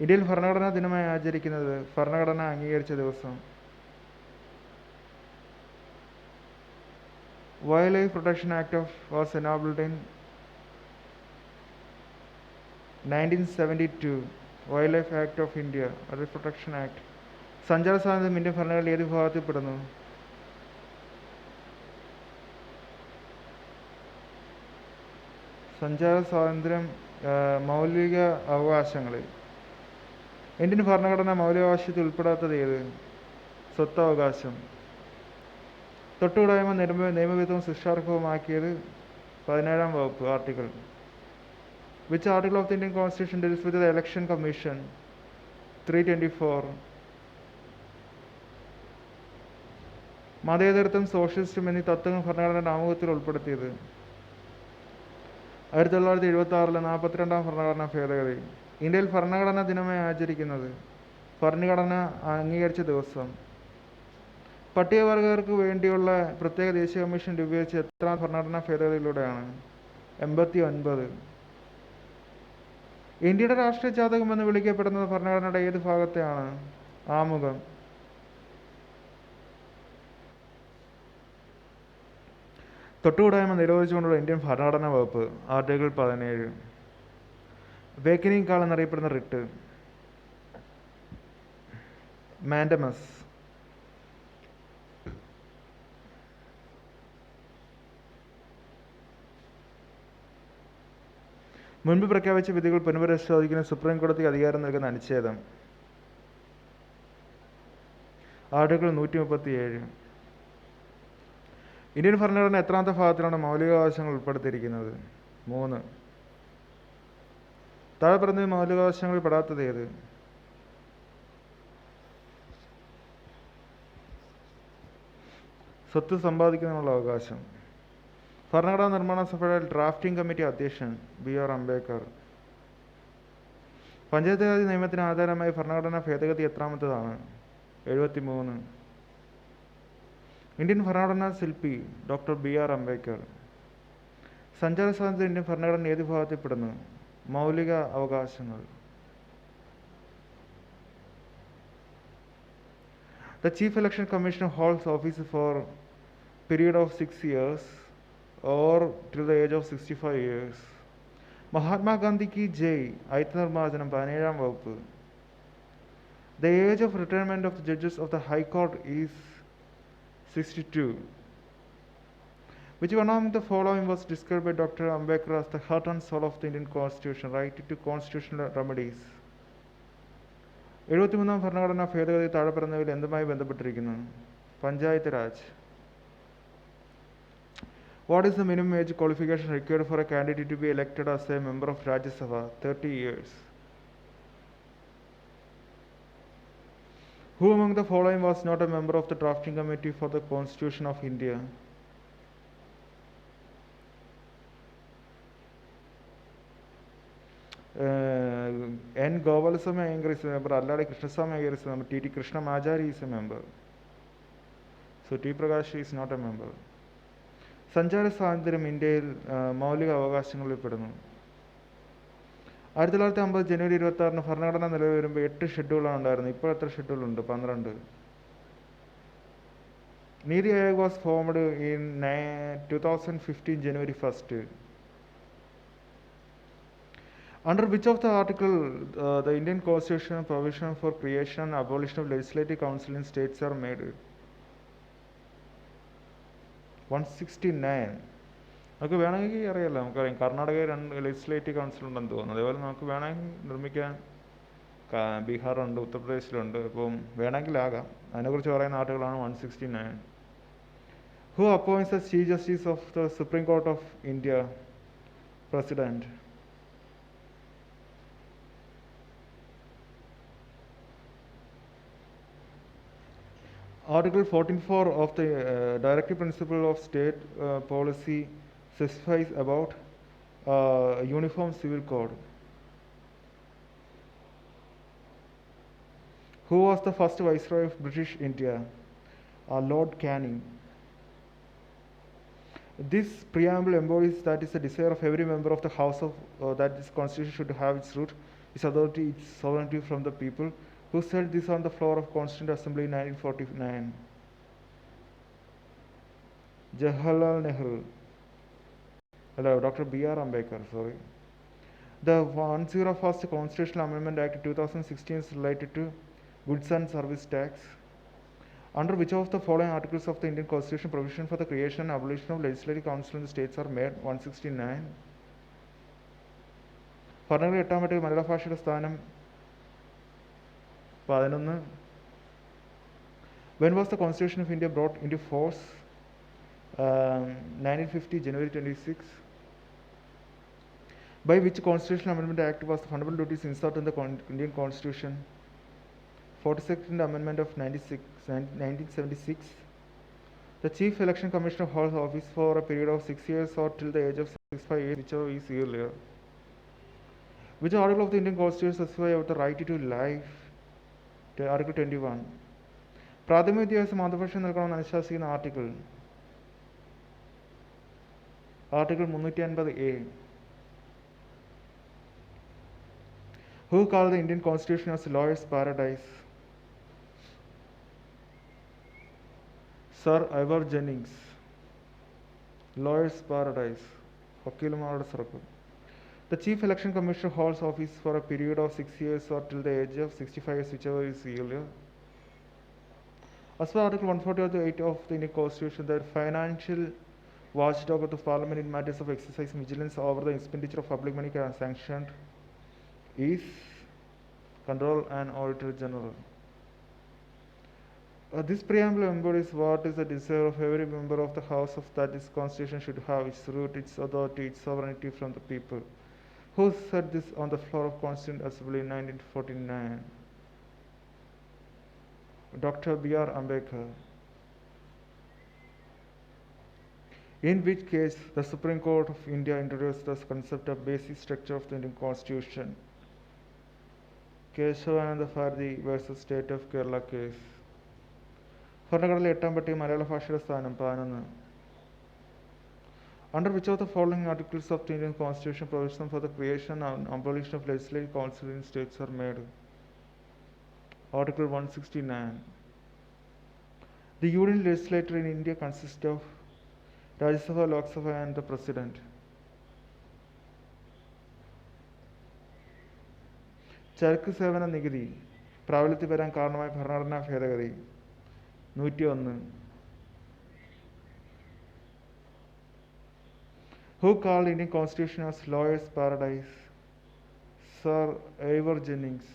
Speaker 1: ഇന്ത്യയിൽ ഭരണഘടനാ ദിനമായി ആചരിക്കുന്നത്. ഭരണഘടന അംഗീകരിച്ച ദിവസം. Wild protection act was enabled in 1972. Wild life act of India, wild protection act. സഞ്ചാര സ്വാതന്ത്ര്യം ഇന്ത്യൻ ഭരണഘടനയിൽ ഏത് വിഭാഗത്തിൽപ്പെടുന്നു? സഞ്ചാര സ്വാതന്ത്ര്യം മൗലിക അവകാശങ്ങളിൽ. ഇന്ത്യൻ ഭരണഘടന മൗലികാവകാശത്തിൽ ഉൾപ്പെടാത്തത് ഏത്? സ്വത്തവകാശം. തൊട്ടുകൂടായ്മ നിയമവിധവും ശിക്ഷാർഹവുമാക്കിയത് 17-ാം വകുപ്പ് article. Which article of the Indian constitution deals with the election commission? 324. മതേതരത്വം, സോഷ്യലിസ്റ്റും എന്നീ തത്വങ്ങൾ ഭരണഘടനയുടെ ആമുഖത്തിൽ ഉൾപ്പെടുത്തിയത്? 1976 42-ാം ഭരണഘടനാ ഭേദഗതി. ഇന്ത്യയിൽ ഭരണഘടനാ ദിനമായി ആചരിക്കുന്നത്. ഭരണഘടന അംഗീകരിച്ച ദിവസം. പട്ടികവർഗർക്ക് വേണ്ടിയുള്ള പ്രത്യേക ദേശീയ കമ്മീഷൻ രൂപീകരിച്ച എത്രാം ഭരണഘടനാ ഭേദഗതിയിലൂടെയാണ്? 89. ഇന്ത്യയുടെ രാഷ്ട്രീയ ജാതകം എന്ന് വിളിക്കപ്പെടുന്നത് ഭരണഘടനയുടെ ഏത് ഭാഗത്തെയാണ്? ആമുഖം. തൊട്ടുകൂടായ്മ നിരോധിച്ചുകൊണ്ടുള്ള ഇന്ത്യൻ ഭരണഘടനാ വകുപ്പ്. ആർട്ടിക്കിൾ 17. വേക്കനിങ് കാൾ എന്നറിയപ്പെടുന്ന റിട്ട്? മാൻഡമസ്. മുൻപ് പ്രഖ്യാപിച്ച വിധികൾ പുനഃപരിശോധിക്കുന്ന സുപ്രീം കോടതിക്ക് അധികാരം നൽകുന്ന അനുച്ഛേദം? ആർട്ടിക്കിൾ 137. ഇന്ത്യൻ ഭരണഘടന എത്രാമത്തെ ഭാഗത്തിലാണ് മൗലികാവകാശങ്ങൾ ഉൾപ്പെടുത്തിയിരിക്കുന്നത്? 3. താഴെ പറഞ്ഞ മൗലികാവകാശങ്ങളിൽ പെടാത്തത് ഏത്? സ്വത്ത് സമ്പാദിക്കുന്നതിനുള്ള അവകാശം. ഭരണഘടനാ നിർമ്മാണ സഭയുടെ ഡ്രാഫ്റ്റിംഗ് കമ്മിറ്റി അധ്യക്ഷൻ BR അംബേദ്കർ. പഞ്ചായത്ത് രാജ് നിയമത്തിന് ആധാരമായി ഭരണഘടനാ ഭേദഗതി എത്രാമത്തേതാണ്? 73. ഇന്ത്യൻ ഭരണഘടനാ ശില്പി ഡോക്ടർ BR അംബേദ്കർ. സഞ്ചാര സ്വാതന്ത്ര്യം ഇന്ത്യൻ ഭരണഘടന ഏത് വിഭാഗത്തിൽപ്പെടുന്നു? മൗലിക അവകാശങ്ങൾ. The Chief Election Commissioner holds office for period of 6 years or till the age of 65 years. Mahatma Gandhi കി ജയ് ഐക്യനിർമ്മാർജ്ജനം 17-ാം വകുപ്പ്. The age of retirement of the judges of the High Court is 62. Which one of the following was described by Dr. Ambedkar as the heart and soul of the Indian Constitution? Right to constitutional remedies. 73-ാം ഭരണഘടനാ ഭേദഗതി താഴെ പറയുന്നവയിൽ എന്തുമായി ബന്ധപ്പെട്ടിരിക്കുന്നു? Panchayat Raj. What is the minimum age qualification required for a candidate to be elected as a member of Rajya Sabha? 30 years. Who among the following was not a member of the drafting committee for the Constitution of India? N. Gopalaswamy Iyengar is a member. Alladi Krishnaswamy Iyengar is a member. T.T. Krishnamachari is a member. So T. Prakash is not a member. സഞ്ചാര സ്വാതന്ത്ര്യം ഇന്ത്യയിൽ മൗലിക അവകാശങ്ങളിൽ പെടുന്നു. 1950 ജനുവരി 26 ഭരണഘടന നിലവിൽ വരുമ്പോൾ 8 ഷെഡ്യൂളാണ് ഉണ്ടായിരുന്നത്. ഇപ്പോൾ എത്ര ഷെഡ്യൂളുണ്ട്? 12. NITI Aayog was formed in 2015 January 1. Under which of the article the Indian Constitution provision for creation and abolition of legislative council in states are made? 169. നമുക്ക് വേണമെങ്കിൽ അറിയാമല്ലോ, നമുക്കറിയാം കർണാടകയിൽ 2 ലെജിസ്ലേറ്റീവ് കൗൺസിൽ ഉണ്ടെന്ന് തോന്നുന്നു. അതേപോലെ നമുക്ക് വേണമെങ്കിൽ നിർമ്മിക്കാൻ ബീഹാറുണ്ട്, ഉത്തർപ്രദേശിലുണ്ട്. അപ്പം വേണമെങ്കിലാകാം. അതിനെക്കുറിച്ച് പറയുന്ന ആർട്ടിക്കിളാണ് 169. Who appoints the Chief Justice of the Supreme Court of India? President. Article 14(4) of the Directive Principle of State Policy specifies about Uniform Civil Code. Who was the first Viceroy of British India? Lord Canning. This preamble embodies that is the desire of every member of the House of that this constitution should have its root, its authority, its sovereignty from the people, who said this on the floor of Constituent Assembly in 1949. Jawaharlal Nehru, hello, Dr. B.R. Ambedkar, sorry. The 101st Constitutional Amendment Act 2016 is related to goods and service tax, under which of the following articles of the Indian Constitution provision for the creation and abolition of legislative council in the states are made? 169. ഭരണഘടന എട്ടാം പട്ടിക മലയാള ഭാഷയുടെ സ്ഥാനം 11. When was the Constitution of India brought into force? 1950, January 26. By which Constitutional Amendment Act was the fundamental duties inserted in the Indian Constitution? 42nd Amendment of 1976. The Chief Election Commissioner holds office for a period of 6 years or till the age of 65 years, whichever is earlier. Which article of the Indian Constitution specifies about the right to life? Article 21. പ്രാഥമിക വിദ്യാഭ്യാസം മാതൃഭാഷ നൽകണമെന്ന് അനുശാസിക്കുന്ന article 350A. Who called the Indian Constitution as lawyer's paradise? Sir Ivor Jennings. Lawyer's paradise. വക്കീലുമാരുടെ സ്വർഗം. The Chief Election Commissioner holds office for a period of 6 years or till the age of 65 years, whichever is earlier. As per Article 148 of the Indian Constitution, the financial watchdog of the Parliament in matters of exercise vigilance over the expenditure of public money sanctioned is Control and Auditor General. This preamble embodies what is the desire of every member of the House of that this Constitution should have its root, its authority, its sovereignty from the people. Who said this on the floor of Constituent Assembly in 1949? Dr. B.R. Ambedkar. In which case the Supreme Court of India introduced the concept of basic structure of the Indian Constitution? Keshavananda Bharati versus State of Kerala case. ഭരണഘടനയിലെ എട്ടാം പട്ടിക മലയാള ഭാഷയുടെ സ്ഥാനം 11. Under which of the following articles of the Indian Constitution provision for the creation and abolition of legislative council in states are made? Article 169. The Union Legislature in India consists of Rajya Sabha, Lok Sabha and the President. ചരക്ക് സേവന നികുതി പ്രാബല്യത്തിൽ വരാൻ കാരണമായ ഭരണഘടനാ ഭേദഗതി 101. Who called Indian Constitution as lawyer's paradise? Sir Ivor Jennings.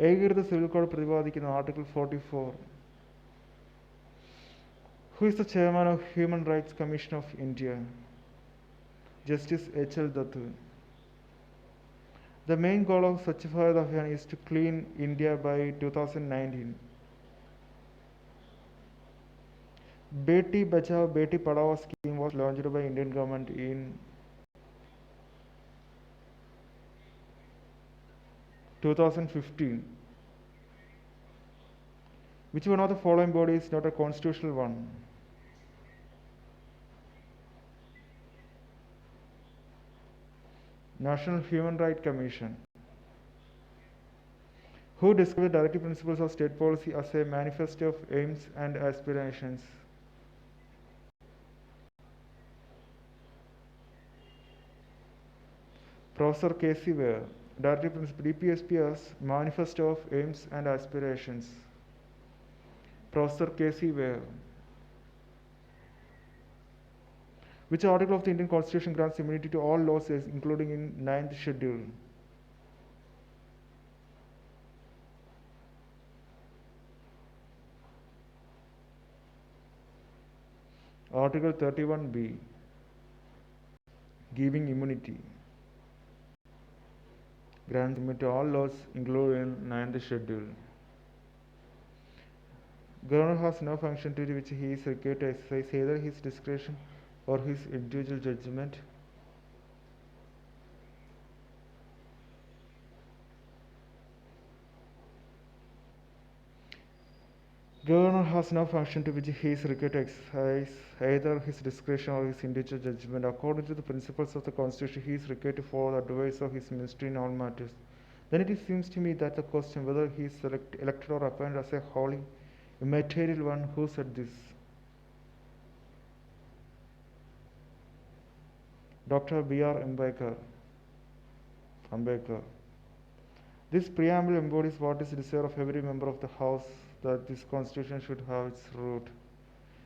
Speaker 1: ഏകീകൃത civil code പ്രതിപാദിക്കുന്ന article 44. Who is the chairman of Human Rights Commission of India? Justice H.L. Dattu. The main goal of Swachh Bharat Abhiyan is to clean India by 2019. Beti Bachao Beti Padhao scheme was launched by Indian government in 2015. Which one of the following bodies is not a constitutional one? National Human Rights Commission. Who described the directive principles of state policy as a manifesto of aims and aspirations? Professor K.C. Ware. Directive principle DPSP as manifesto of aims and aspirations. Professor K.C. Ware. Which article of the Indian Constitution grants immunity to all laws including in 9th schedule? Article 31B. Giving immunity. Grants immunity to all laws included in 9th schedule. Governor has no function to which he is required to exercise either his discretion or his individual judgment. Governor has no function to which he is required to exercise either his discretion or his individual judgment. According to the principles of the Constitution, he is required to follow the advice of his ministry in all matters. Then it seems to me that the question whether he is elected or appointed as a holy, immaterial one, who said this? Dr. B.R. Ambedkar. This preamble embodies what is the desire of every member of the House, that this Constitution should have its root,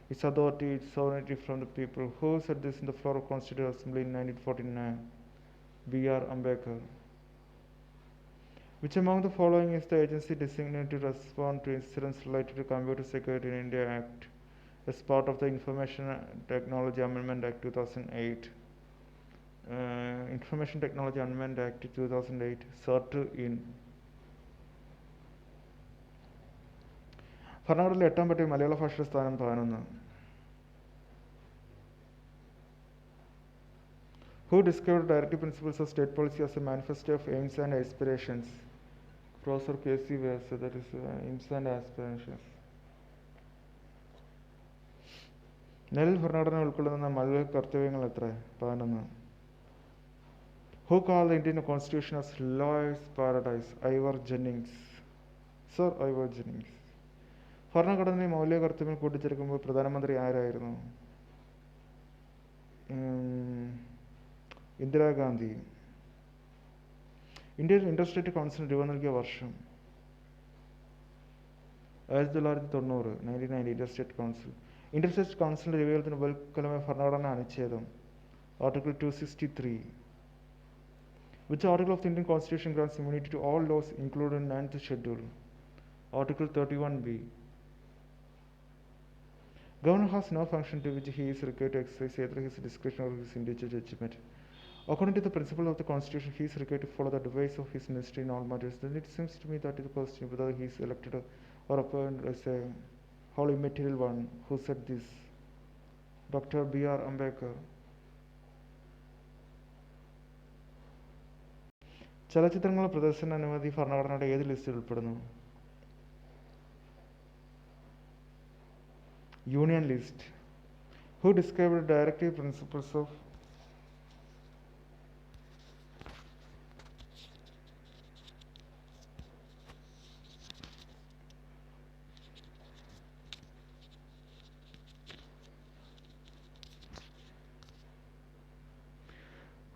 Speaker 1: its authority, its sovereignty from the people. Who said this in the floor of Constituent Assembly in 1949? B.R. Ambedkar. Which among the following is the agency designated to respond to incidents related to Computer Security in India Act as part of the Information Technology Amendment Act 2008? Information Technology Amendment Act 2008, CERT-IN. ഭരണഘടനയിൽ 8-ാം പട്ടികയിൽ മലയാള ഭാഷയുടെ സ്ഥാനം 11. Who described directive principles of state policy as a manifesto of aims and aspirations? Professor K.C. Vyas, that is aims and aspirations. നിലവിൽ ഭരണഘടന ഉൾക്കൊള്ളുന്ന മൗലിക കർത്തവ്യങ്ങൾ എത്ര? 11. Who called the Indian Constitution as Lawyer's Paradise? Ivor Jennings. Sir Ivor Jennings. ഭരണഘടനയെ മൗലിക കർത്തവ്യം കൂട്ടിച്ചേർക്കുമ്പോൾ പ്രധാനമന്ത്രി ആരായിരുന്നു? ഇന്ദിരാഗാന്ധി. ഇന്ത്യയിൽ ഇന്റർസ്റ്റേറ്റ് കൗൺസിൽ രൂപം നൽകിയ വർഷം 1990. 1990 ഇന്റർസ്റ്റേറ്റ് കൗൺസിൽ. ഇന്റർസ്റ്റേറ്റ് കൗൺസിലിന്റെ രൂപീകരണത്തിന് ഉപൽക്കലമായ ഭരണഘടനാ അനുച്ഛേദം article 263. Which article of the Indian Constitution grants immunity to all laws included in 9th schedule? Article 31B. Governor has no function to which he is required to exercise either his discretion or his individual judgment. According to the principle of the Constitution, he is required to follow the advice of his ministry in all matters. Then it seems to me that the question whether he is elected or appointed as a wholly immaterial one. Who said this? Dr. B.R. Ambedkar. ചലച്ചിത്രങ്ങളുടെ പ്രദർശന അനുമതി ഭരണഘടനയുടെ ഏത് ലിസ്റ്റിൽ ഉൾപ്പെടുന്നു? Union list. Who described the directive principles of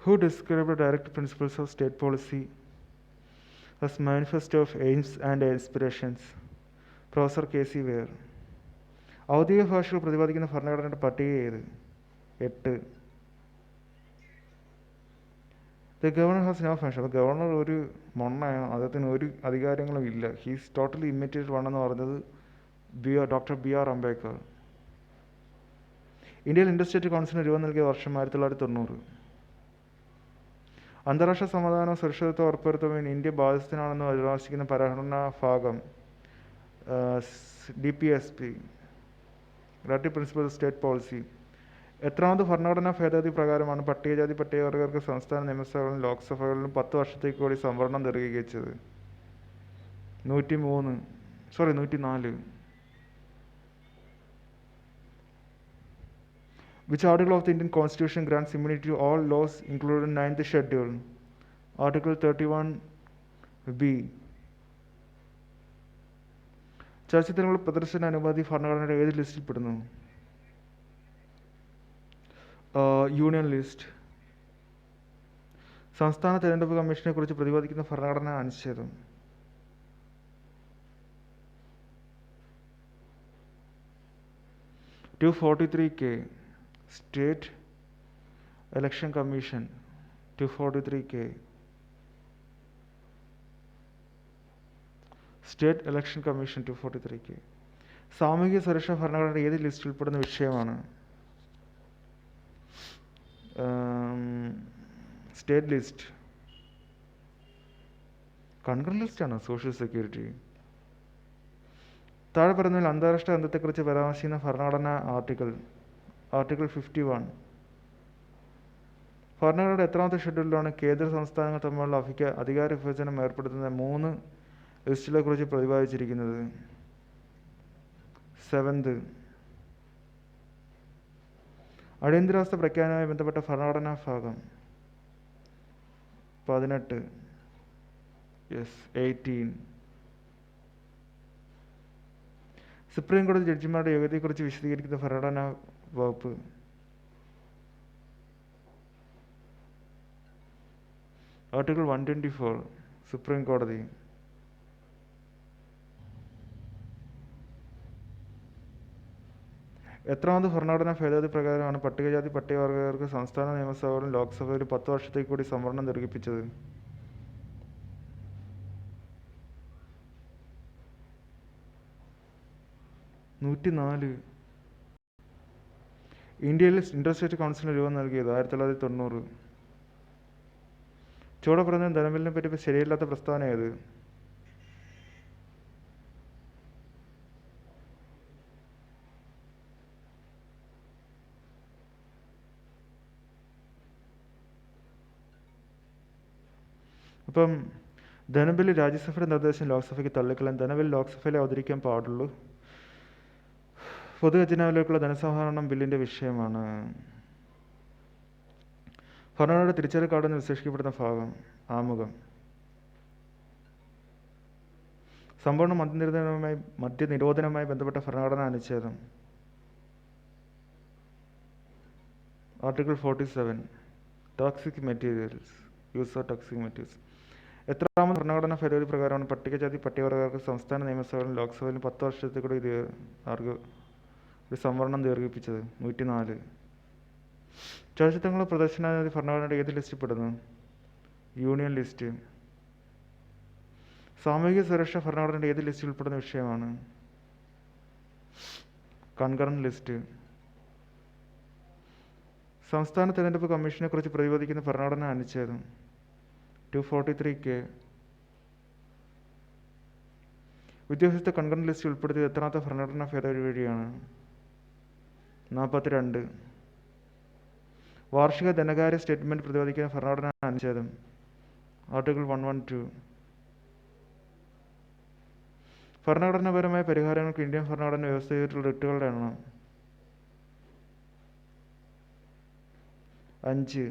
Speaker 1: Who described the directive principles of state policy as manifesto of aims and aspirations? Professor K.C. Vyas. ഔദ്യോഗിക ഭാഷകൾ പ്രതിപാദിക്കുന്ന ഭരണഘടനയുടെ പട്ടിക ഏത്? 8. The governor has no function. Governor ഒരു മൊണ്ണയാണ്, അദ്ദേഹത്തിന് ഒരു അധികാരങ്ങളും ഇല്ല. ഹീസ് ടോട്ടലി ഇമ്മിറ്റേറ്റഡ് വൺ എന്ന് പറഞ്ഞത് ഡോക്ടർ B.R. അംബേദ്കർ. ഇന്ത്യയിൽ ഇന്റർസ്റ്റേറ്റ് കൗൺസിലിന് രൂപം നൽകിയ വർഷം 1990. അന്താരാഷ്ട്ര സമാധാനവും സുരക്ഷിതത്വം ഉറപ്പുവരുത്തുന്നതിന് ഇന്ത്യ ബാധ്യസ്ഥനാണെന്ന് പരാമർശിക്കുന്ന ഭരണഘടനാ ഭാഗം DPSP, directive principle of state policy. എത്രാമത് ഭരണഘടനാ ഭേദഗതി പ്രകാരമാണ് പട്ടികജാതി പട്ടികവർഗർക്ക് സംസ്ഥാന നിയമസഭകളിലും ലോക്സഭകളിലും 10 വർഷത്തേക്ക് കൂടി സംവരണം നിർവഹിച്ചത്? 104. Which article of the Indian Constitution grants immunity to all laws included in 9th schedule? Article 31B. ചലച്ചിത്രങ്ങളുടെ പ്രദർശന അനുമതി ഭരണഘടനയുടെ ഏത് ലിസ്റ്റിൽ പെടുന്നു? Union list. സംസ്ഥാന തെരഞ്ഞെടുപ്പ് കമ്മീഷനെ കുറിച്ച് പ്രതിപാദിക്കുന്ന ഭരണഘടനാ അനുച്ഛേദം? 243K. State Election Commission 243K. State Election Commission 243K. സാമൂഹിക സുരക്ഷാ ഭരണഘടനയുടെ ഏത് ലിസ്റ്റിൽ ഉൾപ്പെടുന്ന വിഷയമാണ്? State list. കൺകറന്റ് ലിസ്റ്റാണ് സോഷ്യൽ സെക്യൂരിറ്റി. താഴെ പറയുന്നതിൽ അന്താരാഷ്ട്ര ബന്ധത്തെക്കുറിച്ച് പരാമർശിക്കുന്ന ഭരണഘടനാ ആർട്ടിക്കിൾ 51. ഭരണഘടനയുടെ എത്രാമത്തെ ഷെഡ്യൂളിലാണ് കേന്ദ്ര സംസ്ഥാനങ്ങൾ തമ്മിലുള്ള അധികാര വിഭജനം ഏർപ്പെടുത്തുന്ന 3 ലിസ്റ്റുകളെ കുറിച്ച് പ്രതിപാദിച്ചിരിക്കുന്നത്? സെവൻത്, അടിയന്തരാവസ്ഥ പ്രഖ്യാപനവുമായി ബന്ധപ്പെട്ട ഭരണഘടനാ ഭാഗം. 18. യെസ്, 18. സുപ്രീം കോടതി ജഡ്ജിമാരുടെ യോഗ്യതയെക്കുറിച്ച് വിശദീകരിക്കുന്ന ഭരണഘടനാ വകുപ്പ്. ആർട്ടിക്കിൾ 124, സുപ്രീം കോടതി. എത്രാമത് ഭരണഘടനാ ഭേദഗതി പ്രകാരമാണ് പട്ടികജാതി പട്ടികവർഗക്കാർക്ക് സംസ്ഥാന നിയമസഭകളിലും ലോക്സഭയിലും 10 വർഷത്തേക്ക് കൂടി സംവരണം ദീർഘിപ്പിച്ചത്? 104. ഇന്ത്യയിൽ ഇന്റർസ്റ്റേറ്റ് കൗൺസിലിന് രൂപം നൽകിയത് 1990. ചുവടെ പറഞ്ഞ ധനബില്ലിനെ പറ്റി ശരിയല്ലാത്ത പ്രസ്താവന ഏത്? അപ്പം ധനബില്ല് രാജ്യസഭയുടെ നിർദ്ദേശം ലോക്സഭയ്ക്ക് തള്ളിക്കളയാൻ ധനബില്ല് ലോക്സഭയിൽ അവതരിക്കാൻ പാടുള്ളൂ. പൊതു ഖജനാവിലേക്കുള്ള ധനസമാഹരണം ബില്ലിന്റെ വിഷയമാണ്. ഭരണഘടനയുടെ തിരിച്ചറിയൽ കാർഡ് എന്ന് വിശേഷിക്കപ്പെടുന്ന ഭാഗം. ആമുഖം. സമ്പൂർണ്ണ മദ്യനിരോധനവുമായി ബന്ധപ്പെട്ട ഭരണഘടനാ അനുച്ഛേദം. Article 47, toxic materials, use of toxic materials. എത്രാമത് ഭരണഘടനാ ഭേദഗതി പ്രകാരമാണ് പട്ടികജാതി പട്ടികവർഗക്കാർക്ക് സംസ്ഥാന നിയമസഭകളിലും ലോക്സഭയിലും 10 വർഷത്തേക്കൂടി ഒരു സംവരണം ദീർഘിപ്പിച്ചത്? 104. ചലച്ചിത്രങ്ങളുടെ പ്രദർശനാനുമതി ഭരണഘടനയുടെ ഏത് ലിസ്റ്റിൽ പെടുന്നു? Union list. സാമൂഹിക സുരക്ഷ ഭരണഘടനയുടെ ഏത് ലിസ്റ്റിൽ ഉൾപ്പെടുന്ന വിഷയമാണ്? Concurrent list. സംസ്ഥാന തെരഞ്ഞെടുപ്പ് കമ്മീഷനെ കുറിച്ച് പ്രതിപാദിക്കുന്ന ഭരണഘടനാ അനുച്ഛേദം. 243K. വിദ്യാഭ്യാസത്തെ കൺകറന്റ് ലിസ്റ്റിൽ ഉൾപ്പെടുത്തിയത് എത്രാമത്തെ ഭരണഘടനാ ഭേദഗതി വഴിയാണ്? 42. വാർഷിക ധനകാര്യ സ്റ്റേറ്റ്മെന്റ് പ്രതിപാദിക്കുന്ന ഭരണഘടനാ അനുച്ഛേദം. ആർട്ടിക്കിൾ 112. ഭരണഘടനാപരമായ പരിഹാരങ്ങൾക്ക് ഇന്ത്യൻ ഭരണഘടന വ്യവസ്ഥ ചെയ്തിട്ടുള്ള റിട്ടുകളുടെ എണ്ണം. 5.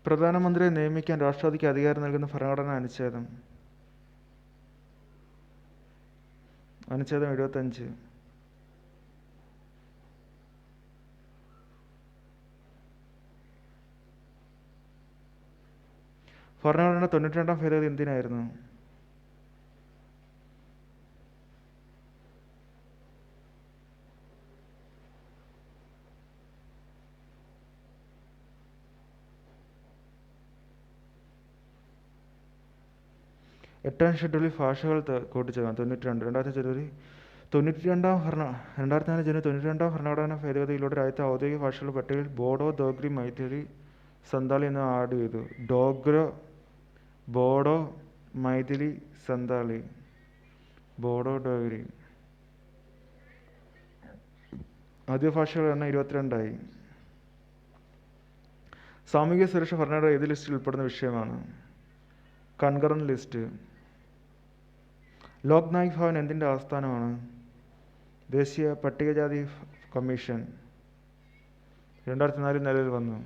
Speaker 1: പ്രധാനമന്ത്രിയെ നിയമിക്കാൻ രാഷ്ട്രപതിക്ക് അധികാരം നൽകുന്ന ഭരണഘടനാ അനുച്ഛേദം. അനുച്ഛേദം 75. ഭരണഘടനയുടെ 92ാം ഭേദഗതി എന്തിനായിരുന്നു? എട്ടാം ഷെഡ്യൂളിൽ ഭാഷകൾ കൂട്ടിച്ചേർക്കാം. 92. 2004 ജനുവരി 92ാം ഭരണഘടനാ ഭേദഗതിയിലൂടെ രാജ്യത്തെ ഔദ്യോഗിക ഭാഷകളുടെ പട്ടികയിൽ ബോഡോ, ദോഗ്രി, മൈഥിലി, സന്താളി എന്നിവ ആഡ് ചെയ്തു. ബോഡോ, മൈഥിലി, സന്താളി. ബോഡോ, ഡോഗ്രി. ആദ്യ ഭാഷകളുടെ എണ്ണം 22 ആയി. സാമൂഹിക സുരക്ഷ ഭരണഘടന ഏത് ലിസ്റ്റിൽ ഉൾപ്പെടുന്ന വിഷയമാണ്? Concurrent list. ലോക് നായക് ഭവൻ എന്തിൻ്റെ ആസ്ഥാനമാണ്? ദേശീയ പട്ടികജാതി കമ്മീഷൻ. 2004 നിലവിൽ വന്നു.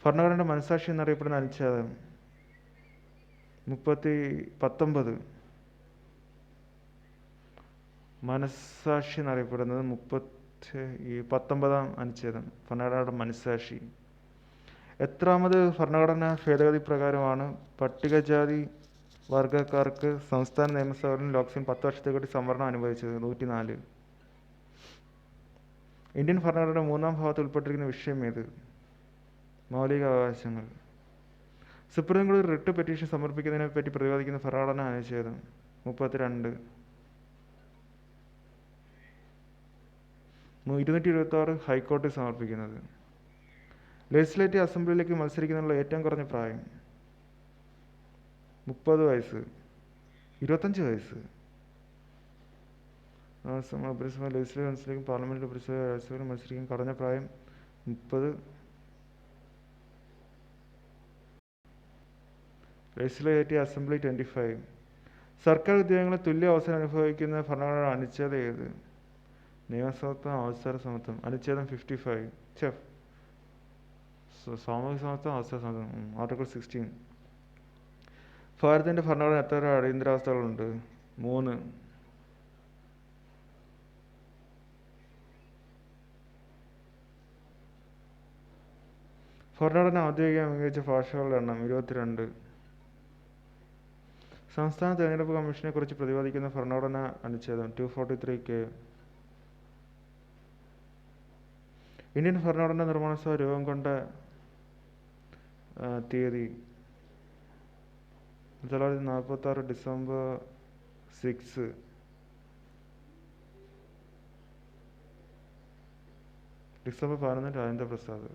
Speaker 1: ഭരണഘടനയുടെ മനസാക്ഷി എന്നറിയപ്പെടുന്ന അനുച്ഛേദം. 19. മനസാക്ഷി എന്നറിയപ്പെടുന്നത് 19ാം അനുച്ഛേദം. ഭരണഘടനയുടെ മനസാക്ഷി. എത്രാമത് ഭരണഘടനാ ഭേദഗതി പ്രകാരമാണ് പട്ടികജാതി വർഗക്കാർക്ക് സംസ്ഥാന നിയമസഭകളിലും ലോക്സഭയിലും 10 വർഷത്തേക്കൂടി സംവരണം അനുവദിച്ചത്? 104. ഇന്ത്യൻ ഭരണഘടനയുടെ 3ാം ഭാഗത്ത് ഉൾപ്പെട്ടിരിക്കുന്ന വിഷയം ഏത്? മൗലികാവകാശങ്ങൾ. സുപ്രീം കോടതി റിട്ട് പെറ്റീഷൻ സമർപ്പിക്കുന്നതിനെ പറ്റി പ്രതിപാദിക്കുന്ന ഭരണഘടനാ അനുച്ഛേദം. 32. 226 ഹൈക്കോടതി സമർപ്പിക്കുന്നത്. ലെജിസ്ലേറ്റീവ് അസംബ്ലിയിലേക്ക് മത്സരിക്കുന്നതിനുള്ള ഏറ്റവും കുറഞ്ഞ പ്രായം? 30 വയസ്സ്. 25 വയസ്സ്. ലെജിസ്ലേറ്റീവ് കൗൺസിലേക്കും പാർലമെന്റിലെ രാജ്യസഭയിലും മത്സരിക്കാൻ കുറഞ്ഞ പ്രായം 30. Legislative assembly 25. സർക്കാർ ഉദ്യോഗങ്ങളിൽ തുല്യ അവസരം അനുഭവിക്കുന്ന ഭരണഘടന അനുച്ഛേദം ഏത്? നിയമസമത്വം, അവസര സമത്വം. അനുച്ഛേദം 55. സാമൂഹിക സമത്വം, അവസര സമത്വം. ആർട്ടിക്കിൾ 16. ഭാരതത്തിന്റെ ഭരണഘടന എത്ര അടിയന്തരാവസ്ഥകളുണ്ട്? 3. ഭരണഘടന ഔദ്യോഗിക അംഗീകരിച്ച ഭാഷകളുടെ എണ്ണം 22. സംസ്ഥാന തെരഞ്ഞെടുപ്പ് കമ്മീഷനെ കുറിച്ച് പ്രതിപാദിക്കുന്ന ഭരണഘടന അനുച്ഛേദം 243K. ഇന്ത്യൻ ഭരണഘടന നിർമ്മാണ സഭ രൂപം കൊണ്ട തീയതി 1946 December 6. December 11 Rajendra Prasad.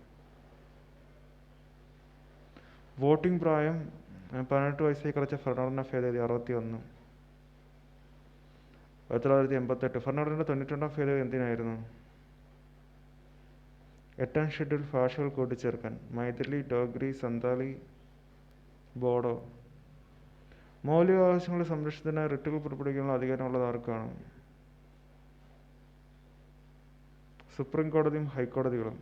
Speaker 1: Voting പ്രായം 18 വയസ്സായി കുറച്ച ഭരണഘടനാ ഭേദഗതി 61. 1988. ഭരണഘടനയുടെ 92ാം ഭേദഗതി എന്തിനായിരുന്നു? 8ാം ഷെഡ്യൂൾ ഭാഷകൾ കൂട്ടിച്ചേർക്കാൻ. മൈഥിലി, ഡോഗ്രി, സന്താലി, ബോഡോ. മൗലികാവകാശങ്ങളുടെ സംരക്ഷണത്തിന് റിട്ടുകൾ പുറപ്പെടുവിക്കാനുള്ള അധികാരമുള്ളത് ആർക്കാണ്? സുപ്രീം കോടതിയും ഹൈക്കോടതികളും.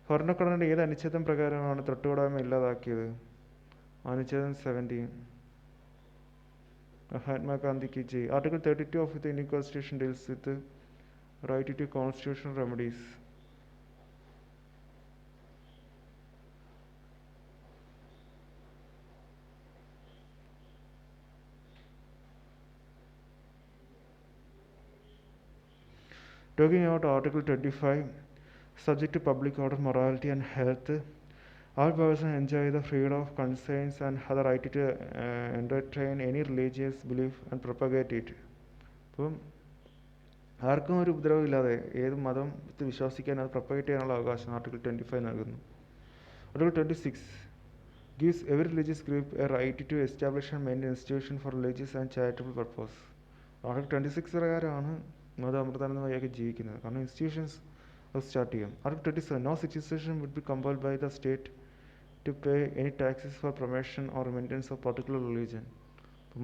Speaker 1: ഭരണഘടനയുടെ ഏത് അനുച്ഛേദം പ്രകാരമാണ് തൊട്ടുകൂടായ്മ ഇല്ലാതാക്കിയത്? അനുച്ഛേദം 17. മഹാത്മാഗാന്ധി കി ജയ്. Article 32 of the Indian Constitution deals with the right to constitutional remedies. Talking about Article 25, subject to public order, morality and health, all persons enjoy the freedom of conscience and have the right to entertain any religious belief and propagate it. അപ്പം ആർക്കും ഒരു ഉപദ്രവമില്ലാതെ ഏത് മതം വിശ്വസിക്കാൻ അത് propagate ചെയ്യാനുള്ള അവകാശം article 25 നൽകുന്നു. Article 26 gives every religious group a right to establish and maintain institution for religious and charitable purpose. Article 26 പ്രകാരമാണ് മതം അമൃതാനന്ദമയൊക്കെ ജീവിക്കുന്നത്. കാരണം ഇൻസ്റ്റിറ്റ്യൂഷൻസ് സ്റ്റാർട്ട് ചെയ്യും. Article 27 no citizen would be compelled by the state to pay any taxes for promotion or maintenance of particular religion.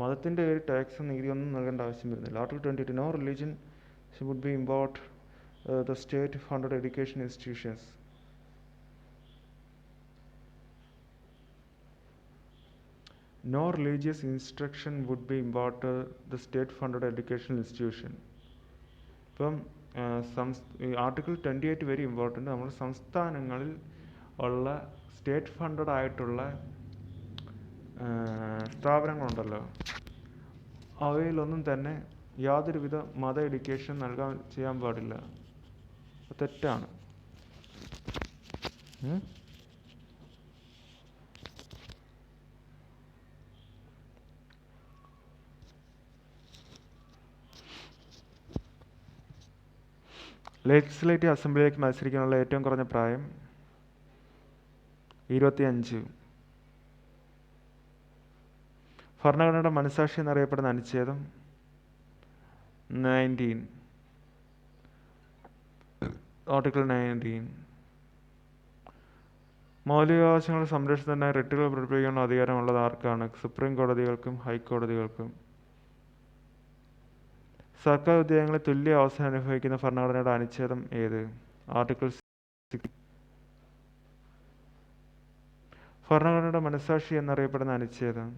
Speaker 1: മതത്തിൻ്റെ ഒരു tax നികുതിയൊന്നും നൽകേണ്ട ആവശ്യം വരുന്നില്ല. Article 28 no religion would be import the state funded education institutions. No religious instruction would be imparted the state funded educational institution. ഇപ്പം article 28 very important. നമ്മൾ സംസ്ഥാനങ്ങളിൽ ഉള്ള state funded ആയിട്ടുള്ള സ്ഥാപനങ്ങളുണ്ടല്ലോ, അവയിലൊന്നും തന്നെ യാതൊരുവിധ മത എഡ്യൂക്കേഷൻ ചെയ്യാൻ പാടില്ല. തെറ്റാണ്. ലെജിസ്ലേറ്റീവ് അസംബ്ലിയിലേക്ക് മത്സരിക്കാനുള്ള ഏറ്റവും കുറഞ്ഞ പ്രായം 25. ഭരണഘടനയുടെ മനസാക്ഷി എന്നറിയപ്പെടുന്ന അനുച്ഛേദം 19. ആർട്ടിക്കിൾ 19. മൗലികാവകാശങ്ങളുടെ സംരക്ഷണത്തിനായി റിട്ടുകൾ പുറപ്പെടുവിക്കാനുള്ള അധികാരമുള്ളത് ആർക്കാണ്? സുപ്രീം കോടതികൾക്കും ഹൈക്കോടതികൾക്കും. സർക്കാർ ഉദ്യോഗങ്ങളിൽ തുല്യ അവസരം അനുഭവിക്കുന്ന ഭരണഘടനയുടെ അനുച്ഛേദം ഏത്? ആർട്ടിക്കിൾ 6. ഭരണഘടനയുടെ മനസാക്ഷി എന്നറിയപ്പെടുന്ന അനുച്ഛേദം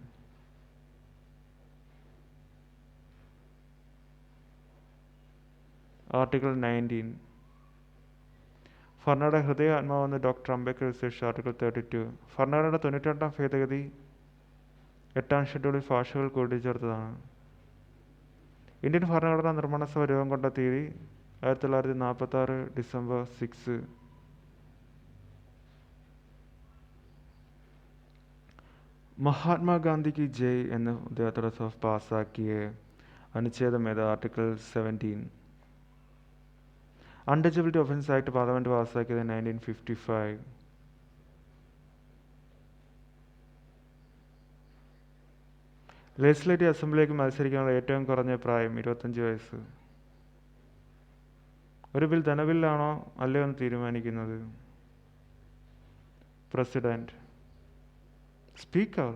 Speaker 1: ആർട്ടിക്കിൾ 19. ഭരണഘടന ഹൃദയ ആത്മാവെന്ന് ഡോക്ടർ അംബേദ്കർ വിശേഷിച്ച ആർട്ടിക്കിൾ 32. ഭരണഘടനയുടെ 92ാം ഭേദഗതി 8ാം ഷെഡ്യൂളിൽ ഭാഷകൾ കൂട്ടിച്ചേർത്തതാണ്. ഇന്ത്യൻ ഭരണഘടനാ നിർമ്മാണ സഭ രൂപം കൊണ്ട തീയതി 1946 ഡിസംബർ 6. മഹാത്മാഗാന്ധിക്ക് ജയ് എന്ന് ഉദ്യോഗത്തോടെ സഭ പാസ്സാക്കിയ അനുച്ഛേദം ഏത്? Article 17. Untouchability offence act parliament പാസ്സാക്കിയത് 1955. ലെജിസ്ലേറ്റീവ് അസംബ്ലിയിലേക്ക് മത്സരിക്കാനുള്ള ഏറ്റവും കുറഞ്ഞ പ്രായം 25 വയസ്സ്. ഒരു ബിൽ ധനബില്ലാണോ അല്ലയോ എന്ന് തീരുമാനിക്കുന്നത് പ്രസിഡന്റ്. സ്പീക്കർ.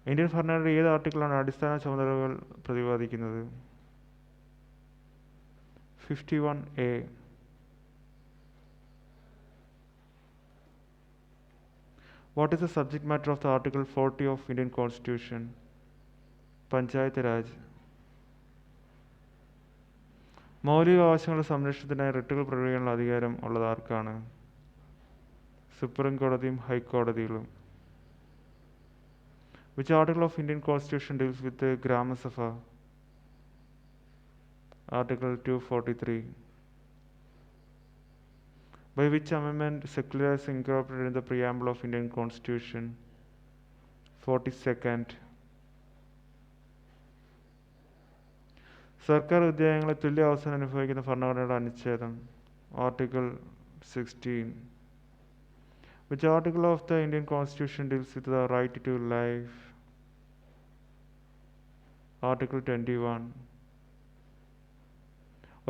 Speaker 1: ഇന്ത്യൻ ഭരണഘടനയുടെ ഏത് ആർട്ടിക്കിളാണ് അടിസ്ഥാന ചുമതലകൾ പ്രതിപാദിക്കുന്നത്? 51A. What is the subject matter of the Article 40 of Indian Constitution? Panchayat Raj. മൗലികാവകാശങ്ങളുടെ സംരക്ഷണത്തിനായി റിട്ടുകൾ പ്രയോഗിക്കാനുള്ള അധികാരം ഉള്ളത് ആർക്കാണ്? സുപ്രീം കോടതിയും ഹൈക്കോടതികളും. Which article of Indian Constitution deals with the Gramasabha? Article 243. By which amendment secular is incorporated in the preamble of Indian Constitution? 42nd. സർക്കാർ വിദ്യാലയങ്ങളെ തുല്യ അവസരം അനുഭവിക്കുന്ന ഭരണഘടനയുടെ അനുച്ഛേദം? Article 16. Which article of the Indian Constitution deals with the right to life? Article 21.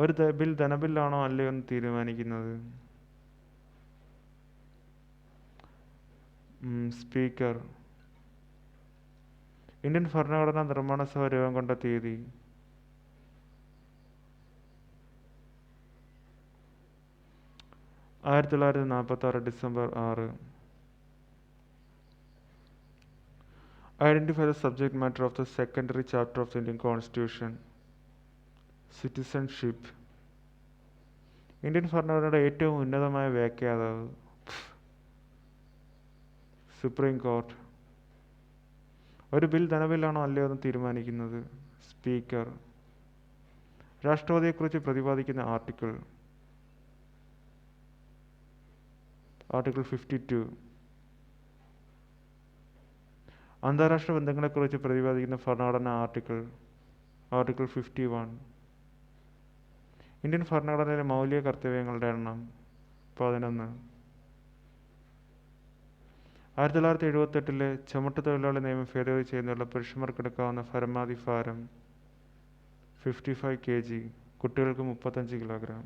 Speaker 1: ഒരു bill ധനബില്ലാണോ അല്ലയോ എന്ന് തീരുമാനിക്കുന്നത്? സ്പീക്കർ. ഇന്ത്യൻ ഭരണഘടനാ നിർമ്മാണ സഭ രൂപം കൊണ്ട തീയതി? 1946 December 6. Identify the subject matter of the secondary chapter of the Indian Constitution. Citizenship. Indian ഭരണഘടനയുടെ ഏറ്റവും ഉന്നതമായ വ്യാഖ്യാതാവ്? Supreme court. ഒരു ബിൽ ധനബില്ലാണോ അല്ലയോ എന്ന് തീരുമാനിക്കുന്നത്? സ്പീക്കർ. രാഷ്ട്രപതിയെക്കുറിച്ച് പ്രതിപാദിക്കുന്ന ആർട്ടിക്കിൾ? ആർട്ടിക്കിൾ 52. അന്താരാഷ്ട്ര ബന്ധങ്ങളെക്കുറിച്ച് പ്രതിപാദിക്കുന്ന ഭരണഘടനാ ആർട്ടിക്കിൾ? ആർട്ടിക്കിൾ 51. ഇന്ത്യൻ ഭരണഘടനയിലെ മൗലിക കർത്തവ്യങ്ങളുടെ എണ്ണം? 11. 1978 ചുമട്ടുതൊഴിലാളി നിയമം ഭേദഗതി ചെയ്യുന്നതിനുള്ള പുരുഷന്മാർക്കെടുക്കാവുന്ന പരമാവധി ഭാരം 55 kg, കുട്ടികൾക്ക് 35 കിലോഗ്രാം.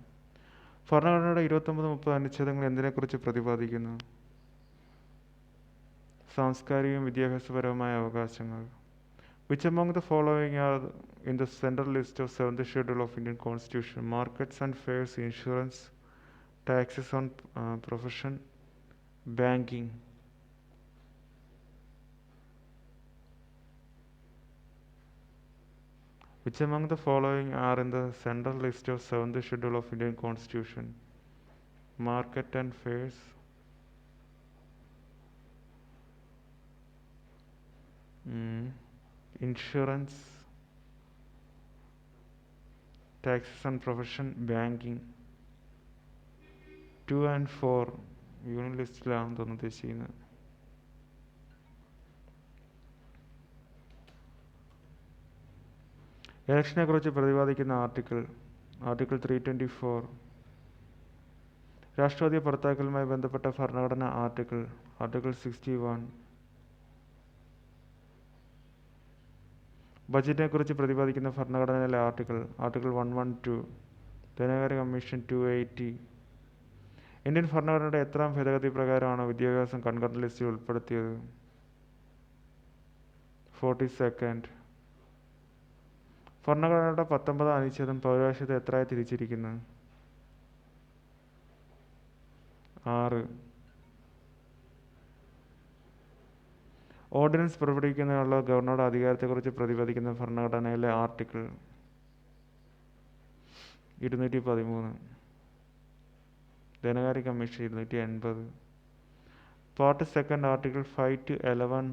Speaker 1: ഭരണഘടനയുടെ 29-30 അനുച്ഛേദങ്ങൾ എന്തിനെക്കുറിച്ച് പ്രതിപാദിക്കുന്നു? സാംസ്കാരികവും വിദ്യാഭ്യാസപരവുമായ അവകാശങ്ങൾ. Which among the following are in the central list of 7th schedule of Indian Constitution? Markets and fairs, insurance, taxes on profession, banking. Which among the following are in the central list of 7th schedule of Indian Constitution? Market and fairs, insurance, taxes on profession, banking. 2 and 4 union ലിസ്റ്റിലാണെന്ന് തോന്നുന്നു ഉദ്ദേശിക്കുന്നത്. ഇലക്ഷനെ കുറിച്ച് പ്രതിപാദിക്കുന്ന article? Article 324. രാഷ്ട്രപതിയെ പുറത്താക്കലുമായി ബന്ധപ്പെട്ട ഭരണഘടനാ article? Article 61. ബജറ്റിനെ കുറിച്ച് പ്രതിപാദിക്കുന്ന ഭരണഘടനയിലെ ആർട്ടിക്കിൾ? ആർട്ടിക്കിൾ 112. ധനകാര്യ കമ്മീഷൻ 280. ഇന്ത്യൻ ഭരണഘടനയുടെ എത്രാം ഭേദഗതി പ്രകാരമാണ് വിദ്യാഭ്യാസം കൺകറന്റ് ലിസ്റ്റിൽ ഉൾപ്പെടുത്തിയത്? 42nd. ഭരണഘടനയുടെ 19-ാം അനുച്ഛേദം പൗരാവകാശത്തെ എത്രയായി തിരിച്ചിരിക്കുന്നു? 6. ഓർഡിനൻസ് പുറപ്പെടുവിക്കുന്നതിനുള്ള ഗവർണറുടെ അധികാരത്തെക്കുറിച്ച് പ്രതിപാദിക്കുന്ന ഭരണഘടനയിലെ ആർട്ടിക്കിൾ? 213. ധനകാര്യ commission 280. Part 2 article 5 to 11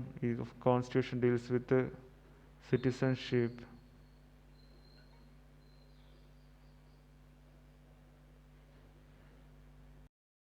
Speaker 1: of Constitution deals with citizenship.